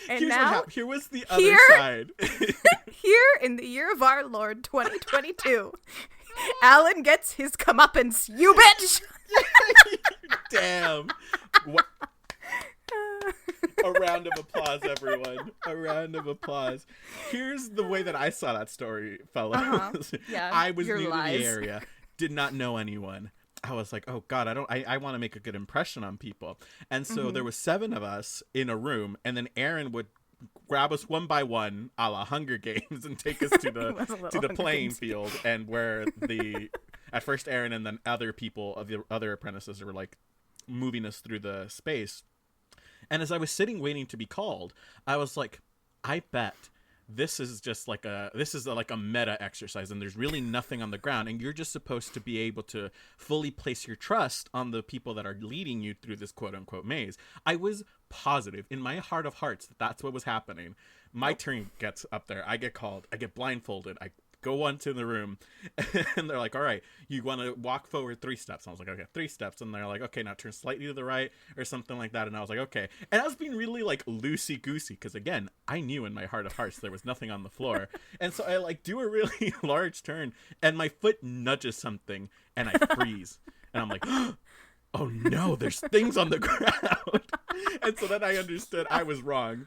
And Here's now, here was the other side. Here in the year of our Lord 2022, Alan gets his comeuppance, you bitch! Damn. What? A round of applause, everyone. A round of applause. Here's the way that I saw that story, fellas. Yeah, I was your new lies. to the area, did not know anyone. I was like, oh God, I want to make a good impression on people. And so there was 7 of us in a room, and then Aaron would grab us one by one, a la Hunger Games, and take us to the playing field, and where at first Aaron and then other people of the other apprentices were like moving us through the space. And as I was sitting waiting to be called, I was like, I bet this is like a meta exercise, and there's really nothing on the ground, and you're just supposed to be able to fully place your trust on the people that are leading you through this quote unquote maze. I was positive in my heart of hearts that that's what was happening. My turn gets up there. I get called. I get blindfolded. I go onto the room, and they're like, all right, you want to walk forward 3 steps. And I was like, okay, 3 steps. And they're like, okay, now turn slightly to the right or something like that. And I was like, okay. And I was being really like loosey goosey, because again, I knew in my heart of hearts there was nothing on the floor. And so I like do a really large turn, and my foot nudges something, and I freeze. And I'm like, oh no, there's things on the ground. And so then I understood I was wrong.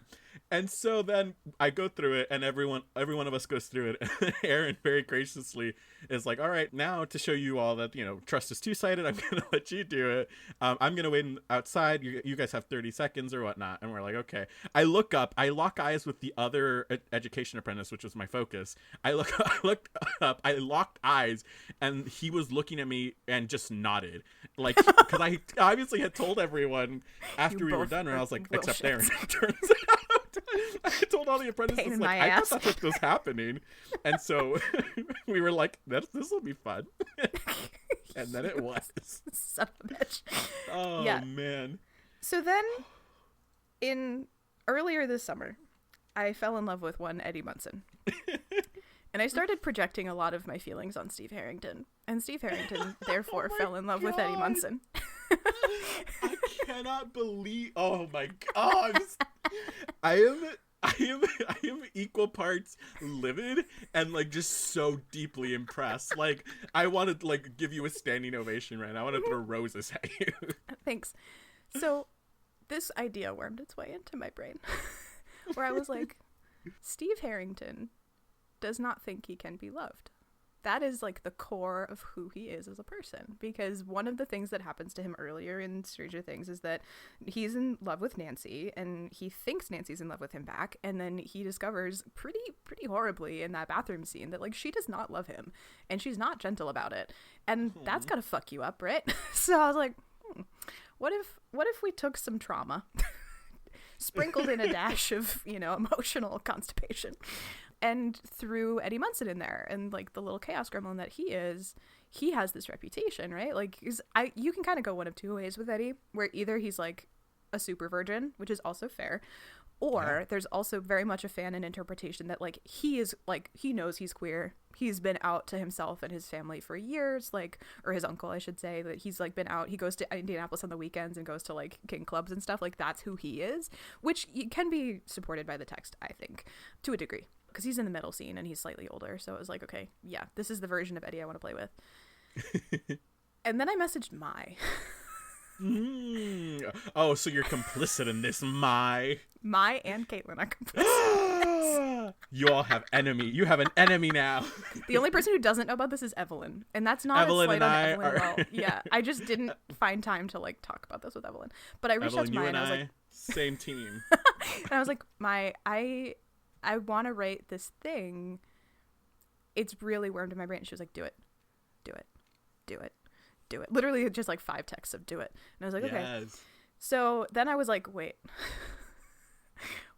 And so then I go through it, and every one of us goes through it. And Aaron very graciously is like, all right, now to show you all that, trust is two-sided, I'm going to let you do it. I'm going to wait outside. You guys have 30 seconds or whatnot. And we're like, okay. I look up. I lock eyes with the other education apprentice, which was my focus. I looked up. I locked eyes, and he was looking at me and just nodded. Like, because I obviously had told everyone after we were done, and I was like, except Aaron, it turns out. I told all the apprentices, like, I thought that's what was happening. And so we were like, this will be fun. And then it was. Son of a bitch. Oh, man. So then, earlier this summer, I fell in love with one Eddie Munson. And I started projecting a lot of my feelings on Steve Harrington. And Steve Harrington, therefore, fell in love with Eddie Munson. I cannot believe. Oh my God. I am equal parts livid and like just so deeply impressed. Like, I want to like give you a standing ovation right now. I want to throw roses at you. Thanks. So this idea wormed its way into my brain where I was like, Steve Harrington does not think he can be loved. That is like the core of who he is as a person, because one of the things that happens to him earlier in Stranger Things is that he's in love with Nancy, and he thinks Nancy's in love with him back, and then he discovers pretty horribly in that bathroom scene that like she does not love him, and she's not gentle about it, and that's gotta fuck you up, right? So I was like, what if we took some trauma sprinkled in a dash of emotional constipation, and threw Eddie Munson in there, and like the little chaos gremlin that he has this reputation, right? Like, you can kind of go one of two ways with Eddie, where either he's like a super virgin, which is also fair, or there's also very much a fan and interpretation that like he knows he's queer. He's been out to himself and his family for years, like, or his uncle, I should say, that he's like been out. He goes to Indianapolis on the weekends and goes to like king clubs and stuff. Like, that's who he is, which can be supported by the text, I think, to a degree, because he's in the middle scene and he's slightly older. So it was like, okay, yeah, this is the version of Eddie I want to play with. And then I messaged Mai. Oh, so you're complicit in this, Mai. Mai and Caitlin are complicit. You all have You have an enemy now. The only person who doesn't know about this is Evelyn, and that's not Evelyn a slight on Evelyn at all. Yeah, I just didn't find time to like talk about this with Evelyn. But I reached out to Mai and I was like, same team. And I was like, Mai, I want to write this thing. It's really wormed in my brain. She was like, do it. Literally just like 5 texts of do it. And I was like, okay. Yes. So then I was like, wait,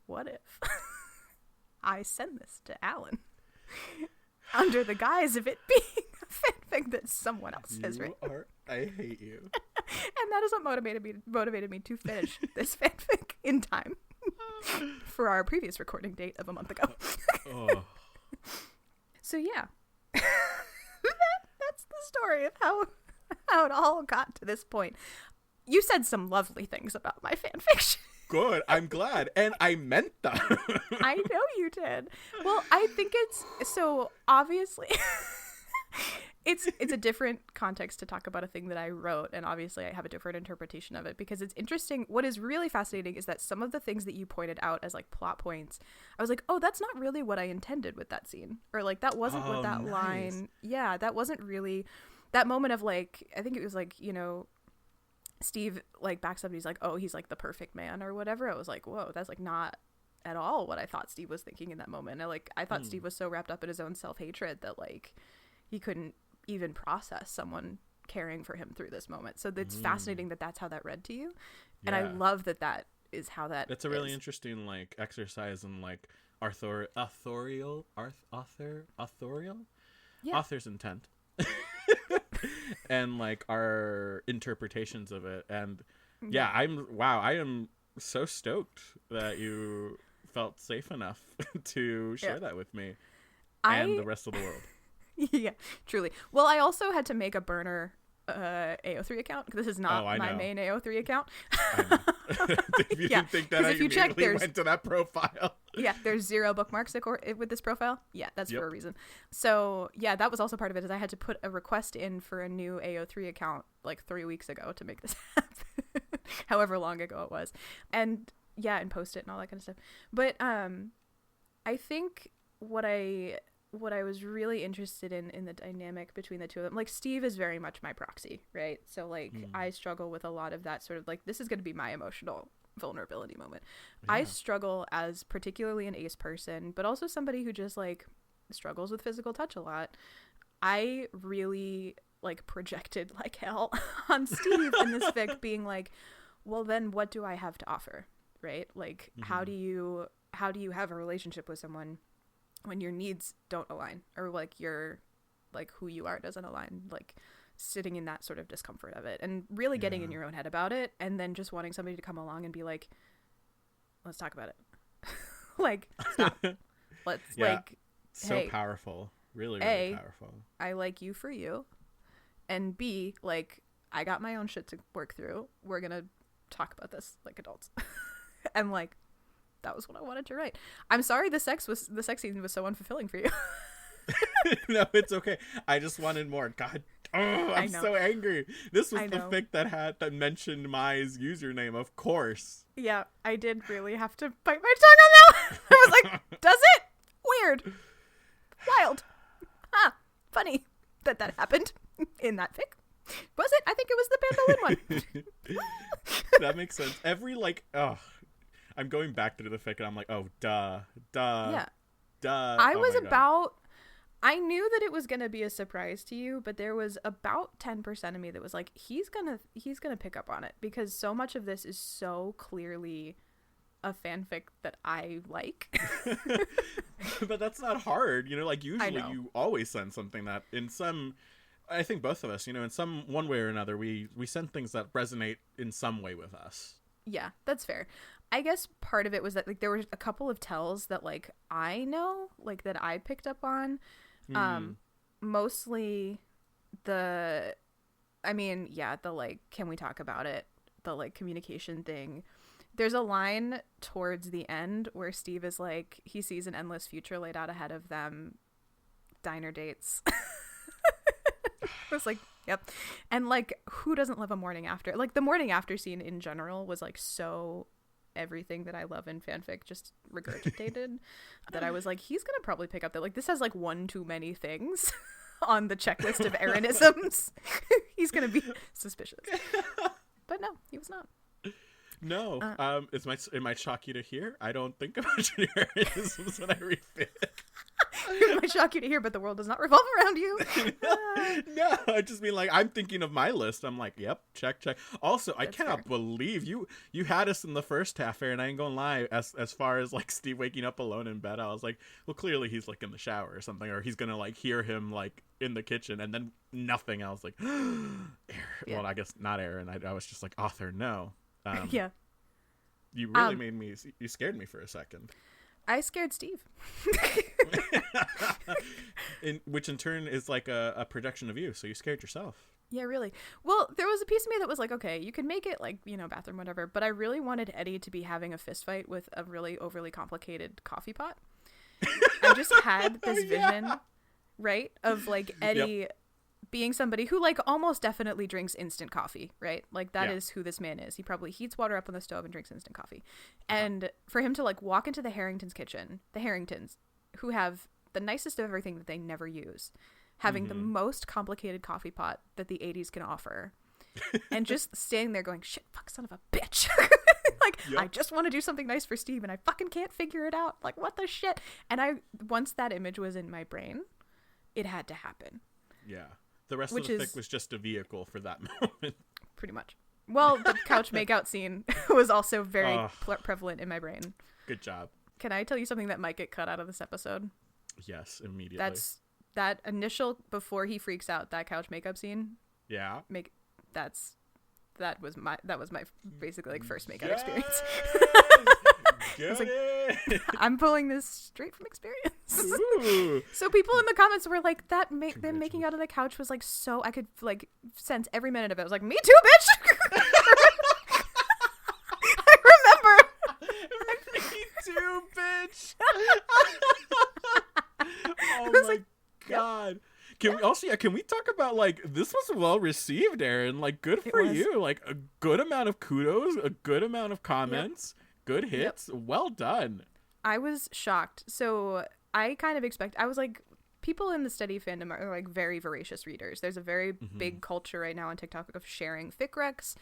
what if I send this to Alan under the guise of it being a fanfic that someone else has written? I hate you. And that is what motivated me to finish this fanfic in time for our previous recording date of a month ago. Oh. So yeah, that's the story of how it all got to this point. You said some lovely things about my fanfiction. Good. I'm glad. And I meant them. I know you did. Well, I think it's so obviously it's a different context to talk about a thing that I wrote, and obviously I have a different interpretation of it because it's interesting. What is really fascinating is that some of the things that you pointed out as like plot points, I was like, oh, that's not really what I intended with that scene, or like that wasn't what that line. Yeah, that wasn't really that moment of like, I think it was like, you know, Steve like backs up and he's like, oh, he's like the perfect man or whatever. I was like, whoa, that's like not at all what I thought Steve was thinking in that moment. I thought Steve was so wrapped up in his own self-hatred that like he couldn't even process someone caring for him through this moment. So it's fascinating that that's how that read to you. And I love that is how that's a really interesting like exercise in like authorial author's intent and like our interpretations of it. And I am so stoked that you felt safe enough to share that with me and the rest of the world. Yeah, truly. Well, I also had to make a burner AO3 account because this is not my main AO3 account. If you didn't think that, I immediately went to that profile. Yeah, there's 0 bookmarks with this profile. Yeah, that's for a reason. So yeah, that was also part of it, is I had to put a request in for a new AO3 account like 3 weeks ago to make this happen. However long ago it was. And post it and all that kind of stuff. But I think what I was really interested in the dynamic between the two of them, like Steve is very much my proxy, right? So like I struggle with a lot of that sort of like, this is going to be my emotional vulnerability moment. I struggle as particularly an ace person, but also somebody who just like struggles with physical touch a lot. I really like projected like hell on Steve in this fic, being like, well, then what do I have to offer, right? Like how do you have a relationship with someone when your needs don't align, or like your like who you are doesn't align, like sitting in that sort of discomfort of it and really getting in your own head about it, and then just wanting somebody to come along and be like, let's talk about it. Like stop. Let's like, so hey, powerful, really powerful. I like you for you, and B, like I got my own shit to work through. We're gonna talk about this like adults. And like that was what I wanted to write. I'm sorry the sex scene was so unfulfilling for you. No, it's okay. I just wanted more. God, I'm so angry. This was the fic that mentioned Mai's username, of course. Yeah, I did really have to bite my tongue on that one. I was like, does it? Weird. Wild. Funny that happened in that fic. Was it? I think it was the Pantolin one. That makes sense. Every like, I'm going back to the fic and I'm like, oh, duh. Yeah. Duh. I knew that it was going to be a surprise to you, but there was about 10% of me that was like, he's going to pick up on it, because so much of this is so clearly a fanfic that I like. But that's not hard. You know, like usually you always send something that I think both of us, you know, in some one way or another, we send things that resonate in some way with us. Yeah, that's fair. I guess part of it was that like there were a couple of tells that like I know, like that I picked up on. Mostly the like, can we talk about it? The like communication thing. There's a line towards the end where Steve is like, he sees an endless future laid out ahead of them, diner dates. I was like, yep. And like, who doesn't love a morning after? Like the morning after scene in general was like so everything that I love in fanfic just regurgitated that I was like, he's gonna probably pick up that like this has like one too many things on the checklist of Aaronisms. He's gonna be suspicious. But no, he was not. No. It might shock you to hear, I don't think about your Aaronisms when I read fic. It might shock you to hear, but the world does not revolve around you. No, I just mean like, I'm thinking of my list. I'm like, yep, check. Also, I cannot believe you had us in the first half, Aaron. I ain't gonna lie. As far as like Steve waking up alone in bed, I was like, well, clearly he's like in the shower or something, or he's gonna like hear him like in the kitchen, and then nothing. I was like, Aaron. Yeah. Well, I guess not Aaron. I was just like, author, no. Yeah. You really made me. You scared me for a second. I scared Steve. Which in turn is like a projection of you, so you scared yourself. Yeah, really. Well, there was a piece of me that was like, okay, you can make it like, you know, bathroom, whatever, but I really wanted Eddie to be having a fist fight with a really overly complicated coffee pot. I just had this vision, right, of like Eddie being somebody who like almost definitely drinks instant coffee, right? Like that is who this man is. He probably heats water up on the stove and drinks instant coffee. And for him to like walk into the Harringtons kitchen, the Harringtons, who have the nicest of everything that they never use, having the most complicated coffee pot that the 80s can offer, and just standing there going, shit, fuck, son of a bitch. Like, I just want to do something nice for Steve and I fucking can't figure it out. Like, what the shit? And once that image was in my brain, it had to happen. Yeah. The rest of the fic was just a vehicle for that moment. Pretty much. Well, the couch makeout scene was also very prevalent in my brain. Good job. Can I tell you something that might get cut out of this episode? Yes, immediately. That's that initial, before he freaks out, that couch makeup scene. Yeah. That was my basically like first makeout experience. I'm pulling this straight from experience. So people in the comments were like, them making out of the couch was like, so I could like sense every minute of it. I was like, me too, bitch. I remember. Me too, bitch. Oh my god. Can we talk about, like, this was well received, Aaron? Like, good for you. Like, a good amount of kudos, a good amount of comments, good hits. Well done. I was shocked. So I kind of I was like, people in the steady fandom are like very voracious readers. There's a very big culture right now on TikTok of sharing fic recs,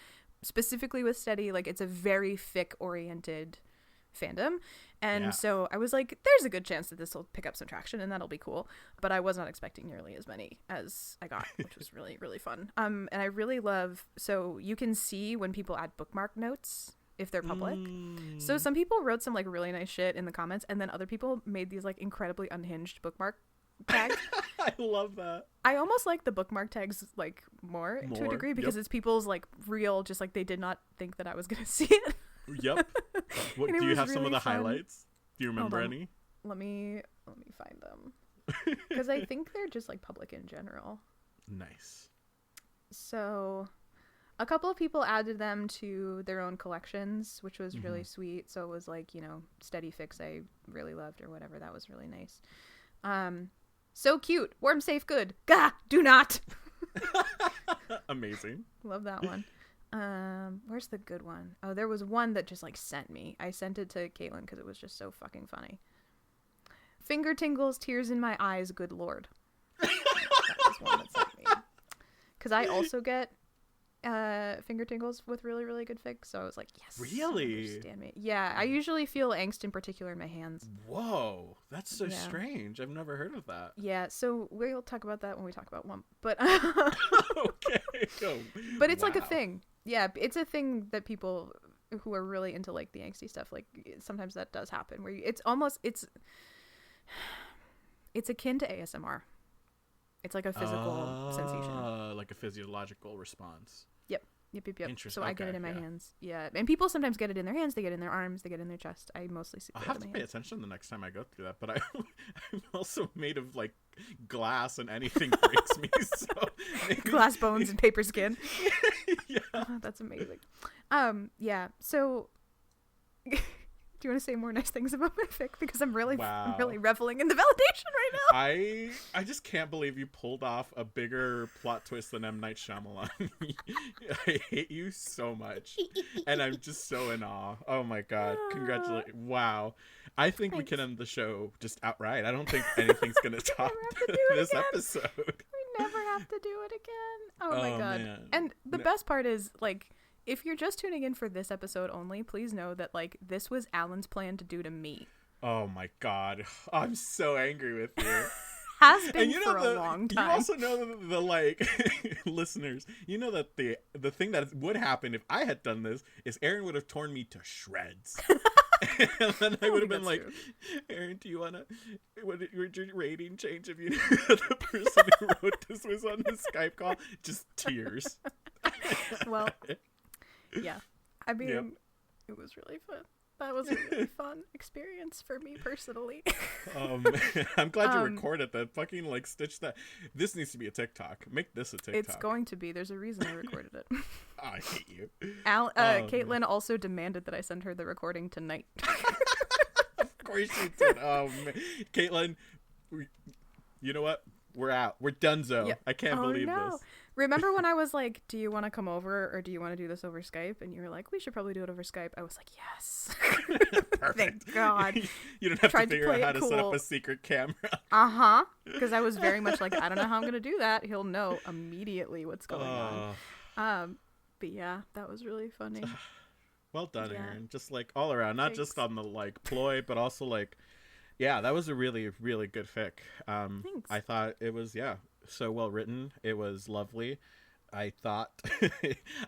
specifically with steady. Like, it's a very fic oriented fandom, and so I was like, there's a good chance that this will pick up some traction and that'll be cool, but I was not expecting nearly as many as I got, which was really, really fun. And I really love, so you can see when people add bookmark notes if they're public. So some people wrote some like really nice shit in the comments, and then other people made these like incredibly unhinged bookmark tags. I love that. I almost like the bookmark tags like more to a degree, because it's people's like real, just like they did not think that I was gonna see it. Yep. What, do you have really some of the highlights? Do you remember any? Let me find them, because I think they're just like public in general. Nice. So a couple of people added them to their own collections, which was really sweet. So it was like, you know, steady fics I really loved or whatever. That was really nice. So cute. Worm safe good. Gah! Do not. Amazing. Love that one. Where's the good one? Oh, there was one that just like sent me. I sent it to Caitlin because it was just so fucking funny. Finger tingles, tears in my eyes, good lord. That was one that sent me. Because I also get finger tingles with really, really good fics, so I was like, yes. Really? Understand me. Yeah, I usually feel angst in particular in my hands. Whoa, that's so strange. I've never heard of that. Yeah, so we'll talk about that when we talk about one. But okay, go. But it's like a thing. Yeah, it's a thing that people who are really into like the angsty stuff, like sometimes that does happen where it's akin to ASMR. It's like a physical sensation. Like a physiological response. Yep. Interesting. So I get it in my hands. Yeah. And people sometimes get it in their hands, they get it in their arms, they get it in their chest. I mostly see it in my hands. I'll have to pay attention the next time I go through that, but I'm also made of like glass, and anything breaks me, so maybe... Glass bones and paper skin. Yeah. Oh, that's amazing. Yeah. So do you want to say more nice things about my fic? Because I'm really reveling in the validation right now. I just can't believe you pulled off a bigger plot twist than M. Night Shyamalan. I hate you so much. And I'm just so in awe. Oh my god. Congratulations. Wow. I think we can end the show just outright. I don't think anything's going to top this episode. We never have to do it again. Oh my god. Man. And the best part is, like, if you're just tuning in for this episode only, please know that, like, this was Alan's plan to do to me. Oh my god. I'm so angry with you. Has been for a long time. You also know the like, listeners, you know that the thing that would happen if I had done this is Aaron would have torn me to shreds. And then I would have been like, true. Aaron, do you want to, would your rating change if you knew that the person who wrote this was on the Skype call? Just tears. Well, yeah. I mean, It was really fun. That was a really fun experience for me personally. I'm glad you recorded that. Fucking like stitch that. This needs to be a TikTok. Make this a TikTok. It's going to be. There's a reason I recorded it. Oh, I hate you. Caitlin also demanded that I send her the recording tonight. Of course you did. Oh, man. Caitlin, you know what? we're out. We're donezo. Yep. I can't believe this. Remember when I was like, do you want to come over or do you want to do this over Skype? And you were like, we should probably do it over Skype. I was like, yes. Thank God. You don't have to figure out how to set up a secret camera. Uh-huh. Because I was very much like, I don't know how I'm going to do that. He'll know immediately what's going on. But yeah, that was really funny. Well done, Aaron. Just like all around, not just on the like ploy, but also like, yeah, that was a really, really good fic. Thanks. I thought it was, so well written. It was lovely. I thought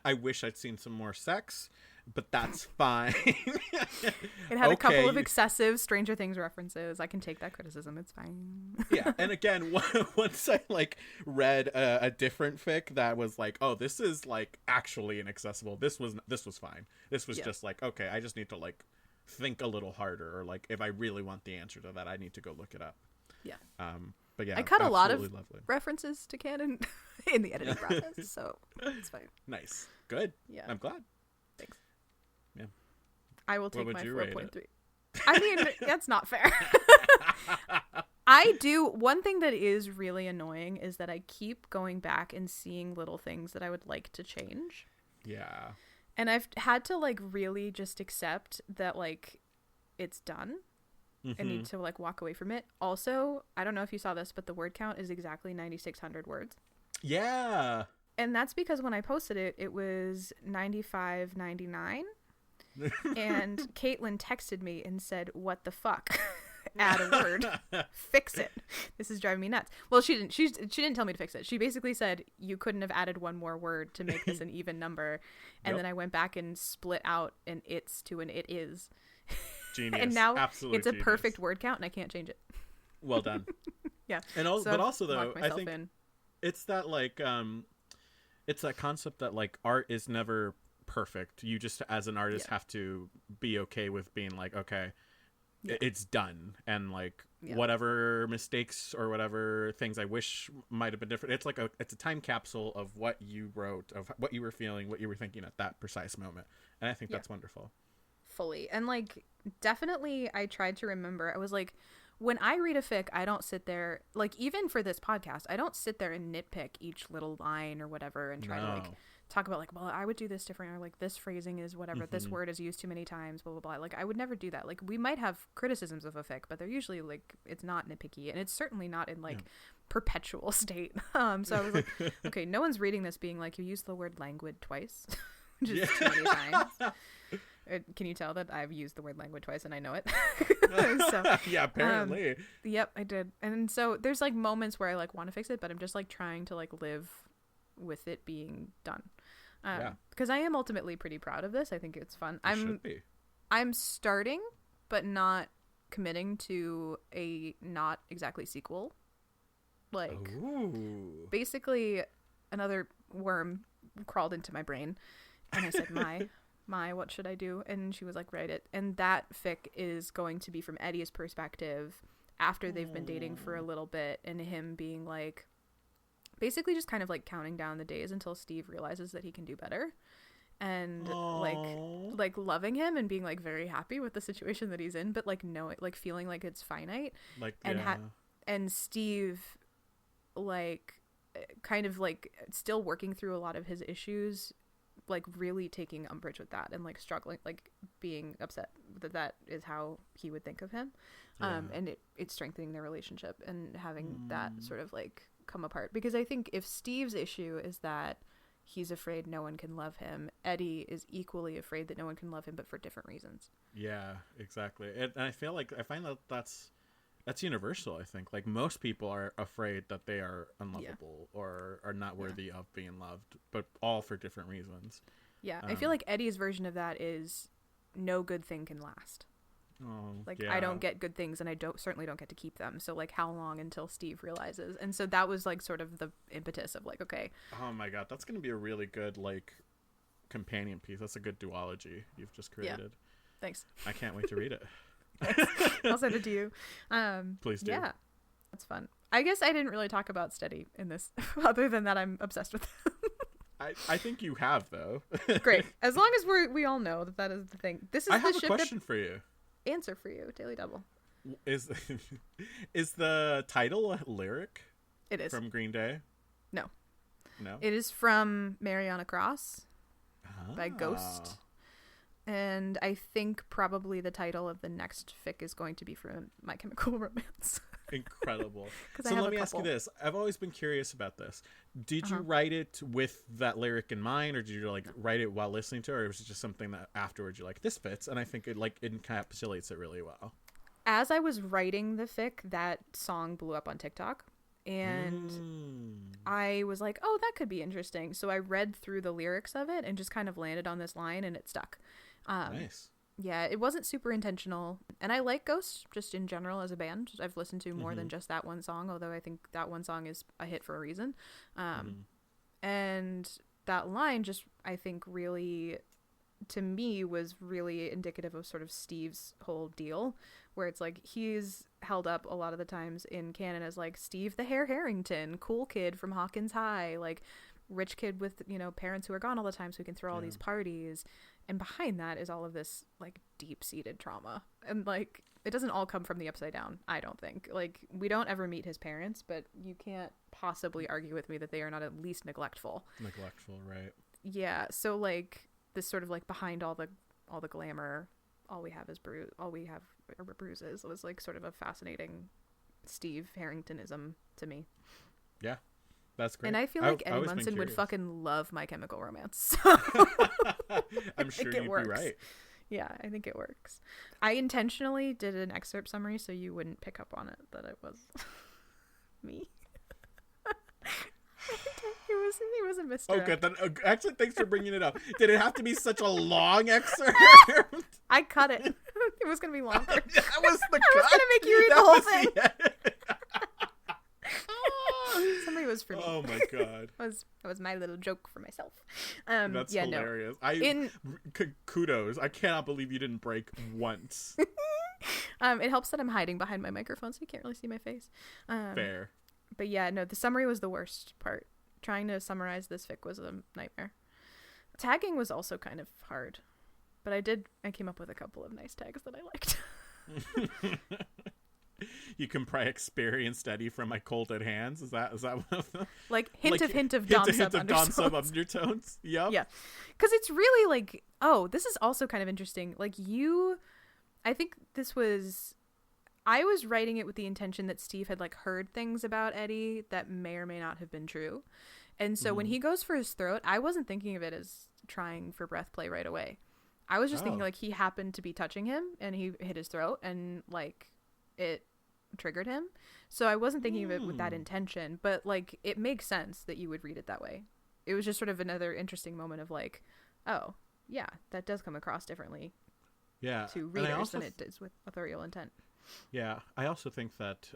I wish I'd seen some more sex, but that's fine. It had a couple of excessive Stranger Things references. I can take that criticism. It's fine. Yeah, and again, once I like read a different fic that was like, oh, this is like actually inaccessible. This was fine. This was just like, okay, I just need to like think a little harder, or like if I really want the answer to that, I need to go look it up. Yeah. But yeah, I cut a lot of lovely references to canon in the editing process, so it's fine. Nice. Good. Yeah. I'm glad. Thanks. Yeah. I will take my 4.3. It? I mean, that's not fair. I do. One thing that is really annoying is that I keep going back and seeing little things that I would like to change. Yeah. And I've had to like really just accept that like it's done. I need to like walk away from it. Also, I don't know if you saw this, but the word count is exactly 9,600 words. Yeah. And that's because when I posted it, it was 95.99. And Caitlin texted me and said, "What the fuck? Add a word. Fix it. This is driving me nuts." Well, she didn't tell me to fix it. She basically said you couldn't have added one more word to make this an even number. And then I went back and split out an it's to an it is. Genius. And now Absolute it's a genius. perfect word count and I can't change it. Well done. Yeah. And but also though, I think in. it's that like it's that concept that like art is never perfect. You just as an artist have to be okay with being like, okay, it's done, and like whatever mistakes or whatever things I wish might have been different. It's like it's a time capsule of what you wrote, of what you were feeling, what you were thinking at that precise moment. And I think that's wonderful. Fully. And like definitely I tried to remember, I was like, when I read a fic, I don't sit there, like even for this podcast, I don't sit there and nitpick each little line or whatever and try to like talk about like, well, I would do this different, or like this phrasing is whatever, this word is used too many times, blah blah blah. Like I would never do that. Like we might have criticisms of a fic, but they're usually like, it's not nitpicky, and it's certainly not in like perpetual state. So I was like, okay, no one's reading this being like, you used the word languid twice just too many times. Can you tell that I've used the word language twice and I know it? So, yeah, apparently. Yep, I did. And so there's like moments where I like want to fix it, but I'm just like trying to like live with it being done. Because I am ultimately pretty proud of this. I think it's fun. I'm starting, but not committing to a not exactly sequel. Like, basically, another worm crawled into my brain, and I said, my, what should I do? And she was like, write it. And that fic is going to be from Eddie's perspective after they've been dating for a little bit, and him being like, basically just kind of like counting down the days until Steve realizes that he can do better, and like loving him and being like very happy with the situation that he's in, but like like feeling like it's finite, like, and Steve like kind of like still working through a lot of his issues, like really taking umbrage with that and like struggling, like being upset that is how he would think of him. And it's strengthening their relationship and having that sort of like come apart, because I think if Steve's issue is that he's afraid no one can love him, Eddie is equally afraid that no one can love him, but for different reasons. Yeah, exactly. And I feel like I find that that's universal. I think like most people are afraid that they are unlovable or are not worthy of being loved, but all for different reasons. I feel like Eddie's version of that is no good thing can last. I don't get good things, and I certainly don't get to keep them, so like how long until Steve realizes? And so that was like sort of the impetus of like, okay, oh my god, that's gonna be a really good like companion piece. That's a good duology you've just created. Thanks. I can't wait to read it. I'll send it to you. Please do. Yeah, that's fun. I guess I didn't really talk about Steady in this other than that I'm obsessed with him. I think you have, though. Great, as long as we all know that is the thing. This is I have a question for you. Answer for you, Daily Double. Is the title a lyric? It is. From Green Day? No. No? It is from Mariana Cross by Ghost. And I think probably the title of the next fic is going to be from My Chemical Romance. Incredible. So let me ask you this. I've always been curious about this. Did you write it with that lyric in mind, or did you like write it while listening to it, or was it just something that afterwards you're like, this fits, and I think it encapsulates it really well? As I was writing the fic, that song blew up on TikTok, and I was like, oh, that could be interesting. So I read through the lyrics of it and just kind of landed on this line, and it stuck. Nice. Yeah, it wasn't super intentional. And I like Ghost just in general as a band. I've listened to more than just that one song, although I think that one song is a hit for a reason. And that line just, I think, really, to me, was really indicative of sort of Steve's whole deal, where it's like he's held up a lot of the times in canon as like Steve the Hare Harrington, cool kid from Hawkins High, like rich kid with, you know, parents who are gone all the time so he can throw all these parties. And behind that is all of this like deep-seated trauma. And like it doesn't all come from the upside down, I don't think. Like we don't ever meet his parents, but you can't possibly argue with me that they are not at least neglectful. Neglectful, right. Yeah, so like this sort of like behind all the glamour, all we have are bruises. It was like sort of a fascinating Steve Harringtonism to me. Yeah. That's great. And I feel like Eddie Munson would fucking love My Chemical Romance. So I'm sure you'd be right. Yeah, I think it works. I intentionally did an excerpt summary so you wouldn't pick up on it that it was me. He was a misdirect. Okay, then actually, thanks for bringing it up. Did it have to be such a long excerpt? I cut it. It was going to be longer. That was the cut? I was going to make you read the whole thing. Somebody was for me. Oh my god. That was my little joke for myself. That's hilarious. Kudos. I cannot believe you didn't break once. It helps that I'm hiding behind my microphone so you can't really see my face. Fair. But yeah, no, the summary was the worst part. Trying to summarize this fic was a nightmare. Tagging was also kind of hard. But I came up with a couple of nice tags that I liked. You can probably experienced Eddie from My Cold Dead Hands. Is that one of them? Like hint of Dom sub undertones. Yep. Yeah. Because it's really like, oh, this is also kind of interesting. Like I think I was writing it with the intention that Steve had like heard things about Eddie that may or may not have been true. And so when he goes for his throat, I wasn't thinking of it as trying for breath play right away. I was just thinking like he happened to be touching him and he hit his throat and like it triggered him. So I wasn't thinking of it with that intention, but like it makes sense that you would read it that way. It was just sort of another interesting moment of like, oh yeah, that does come across differently to readers than it does with authorial intent. Yeah, I also think that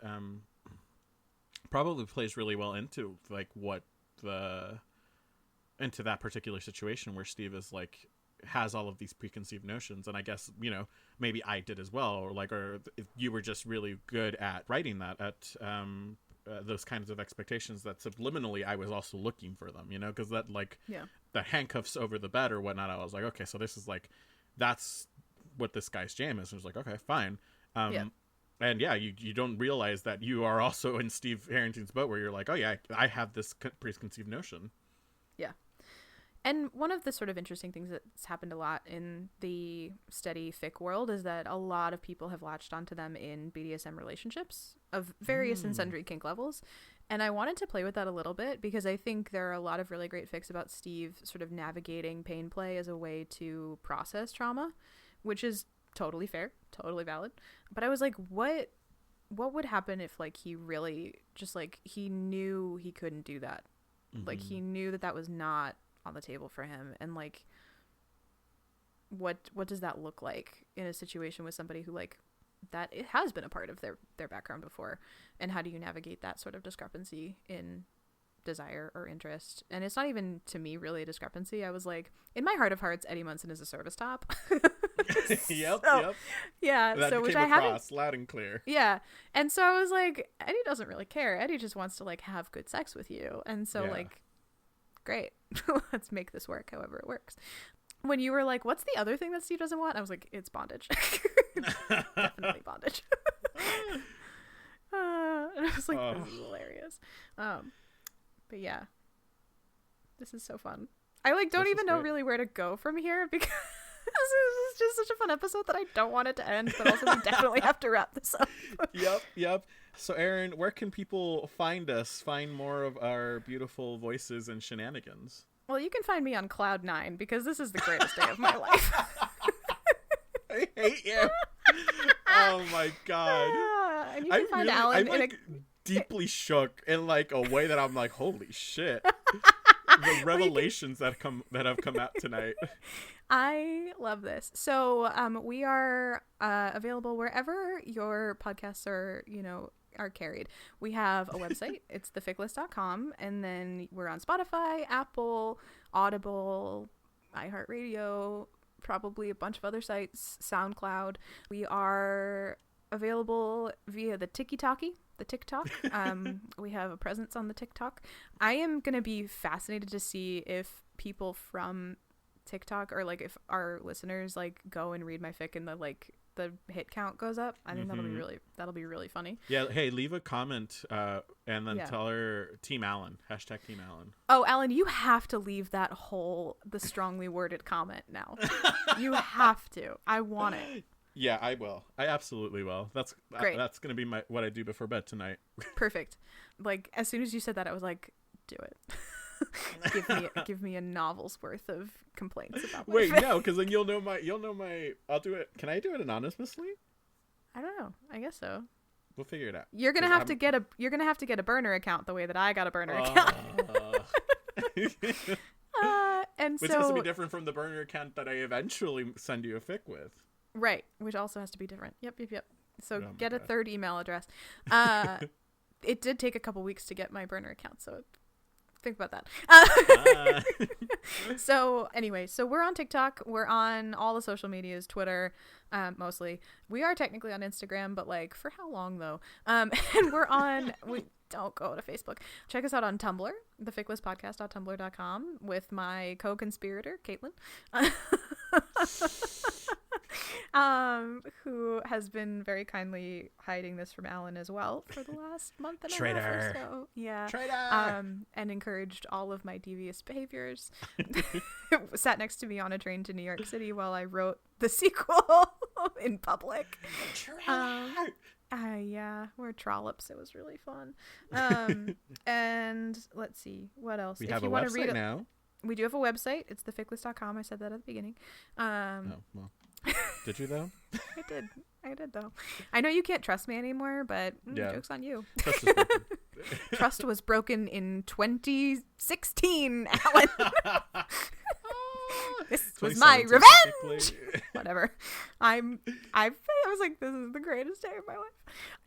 probably plays really well into like into that particular situation where Steve is like has all of these preconceived notions, and I guess, you know, maybe I did as well, or if you were just really good at writing that at those kinds of expectations that subliminally I was also looking for them, you know, because that like the handcuffs over the bed or whatnot, I was like, okay, so this is like that's what this guy's jam is. And I was like, okay, fine. And yeah, you don't realize that you are also in Steve Harrington's boat where you're like, oh yeah, I have this preconceived notion. Yeah. And one of the sort of interesting things that's happened a lot in the steady fic world is that a lot of people have latched onto them in BDSM relationships of various and sundry kink levels. And I wanted to play with that a little bit because I think there are a lot of really great fics about Steve sort of navigating pain play as a way to process trauma, which is totally fair, totally valid. But I was like, what would happen if like he really just like he knew he couldn't do that? Like he knew that was not on the table for him, and like what does that look like in a situation with somebody who like that it has been a part of their background before, and how do you navigate that sort of discrepancy in desire or interest? And it's not even to me really a discrepancy. I was like, in my heart of hearts, Eddie Munson is a service top. Yep. Yeah, that so which I haven't loud and clear. Yeah, and so I was like, Eddie doesn't really care. Eddie just wants to like have good sex with you, and so like, great, let's make this work however it works. When you were like, what's the other thing that Steve doesn't want? I was like, it's bondage. Definitely bondage. And I was like, this is hilarious. But yeah, this is so fun. I don't even know really where to go from here because this is just such a fun episode that I don't want it to end, but also we definitely have to wrap this up. Yep. So Aaron, where can people find us, find more of our beautiful voices and shenanigans? Well, you can find me on Cloud 9 because this is the greatest day of my life. I hate you. Oh my god. And you can find Alan I'm deeply shook in like a way that I'm like, holy shit. The revelations that have come out tonight. I love this. So we are available wherever your podcasts are carried. We have a website. It's theficlist.com, and then we're on Spotify, Apple, Audible, iHeartRadio, probably a bunch of other sites, SoundCloud. We are available via the TikTok. We have a presence on the TikTok. I am going to be fascinated to see if people from TikTok, or like if our listeners like go and read my fic and the hit count goes up. I think that'll be really funny. Yeah. Hey, leave a comment and then tell her Team Alan, #Team Alan. Oh, Alan, you have to leave the strongly worded comment now. You have to. I want it. Yeah, I will. I absolutely will. That's great. That's going to be what I do before bed tonight. Perfect. Like as soon as you said that, I was like, do it. give me a novel's worth of complaints about my Wait, no, because then you'll know my I'll do it. Can I do it anonymously? I don't know. I guess so. We'll figure it out. You're gonna have to get a burner account the way that I got a burner account. Which has to be different from the burner account that I eventually send you a fic with. Right, which also has to be different. Yep. So get a third email address. It did take a couple weeks to get my burner account, so think about that. So anyway, so we're on TikTok. We're on all the social medias, Twitter, mostly. We are technically on Instagram, but like for how long though? And we don't go to Facebook. Check us out on Tumblr, theficlistpodcast.tumblr.com, with my co-conspirator, Caitlin. Who has been very kindly hiding this from Alan as well for the last month and a half or so. Yeah. Traitor. And encouraged all of my devious behaviors. Sat next to me on a train to New York City while I wrote the sequel in public. Yeah, we're trollops. It was really fun. And let's see, what else? We have a website now. We do have a website. It's theficlist.com. I said that at the beginning. Well. Did you though? I did though. I know you can't trust me anymore, but joke's on you. Trust was broken in 2016, Alan. This was my revenge. Whatever. I was like, this is the greatest day of my life.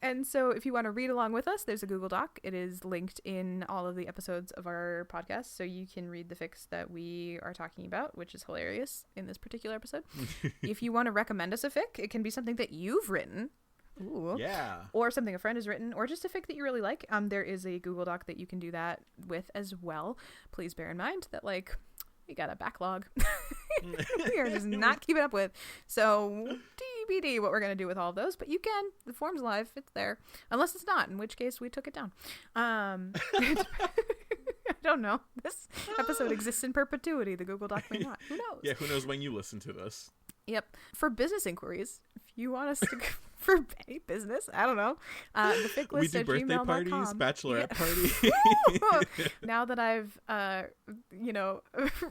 And so if you want to read along with us, there's a Google Doc. It is linked in all of the episodes of our podcast, so you can read the fics that we are talking about, which is hilarious in this particular episode. If you want to recommend us a fic, it can be something that you've written. Ooh. Yeah. Or something a friend has written, or just a fic that you really like. There is a Google Doc that you can do that with as well. Please bear in mind that we got a backlog. We are just not keeping up with. So TBD what we're going to do with all of those. But you can. The form's live. It's there. Unless it's not, in which case we took it down. I don't know. This episode exists in perpetuity. The Google Doc may not. Who knows? Yeah, who knows when you listen to this. Yep. For business inquiries, if you want us to for any business, I don't know. The Fic List we do birthday parties, bachelorette party. Now that I've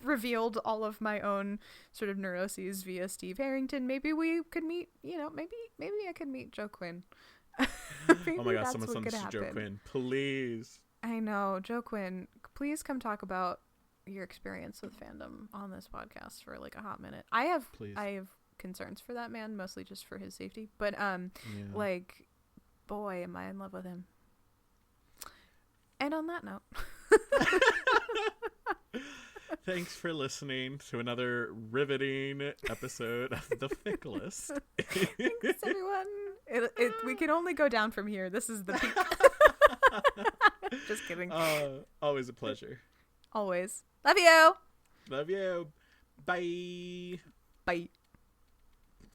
revealed all of my own sort of neuroses via Steve Harrington, maybe we could meet. Maybe I could meet Joe Quinn. Oh my God! Someone send this to Joe Quinn, please. I know, Joe Quinn. Please come talk about your experience with fandom on this podcast for like a hot minute. I have concerns for that man, mostly just for his safety, but boy, am I in love with him. And on that note, thanks for listening to another riveting episode of the Fic List. Thanks everyone. We can only go down from here. This is the peak. Just kidding. Always a pleasure. Always. Love you. Love you. Bye. Bye.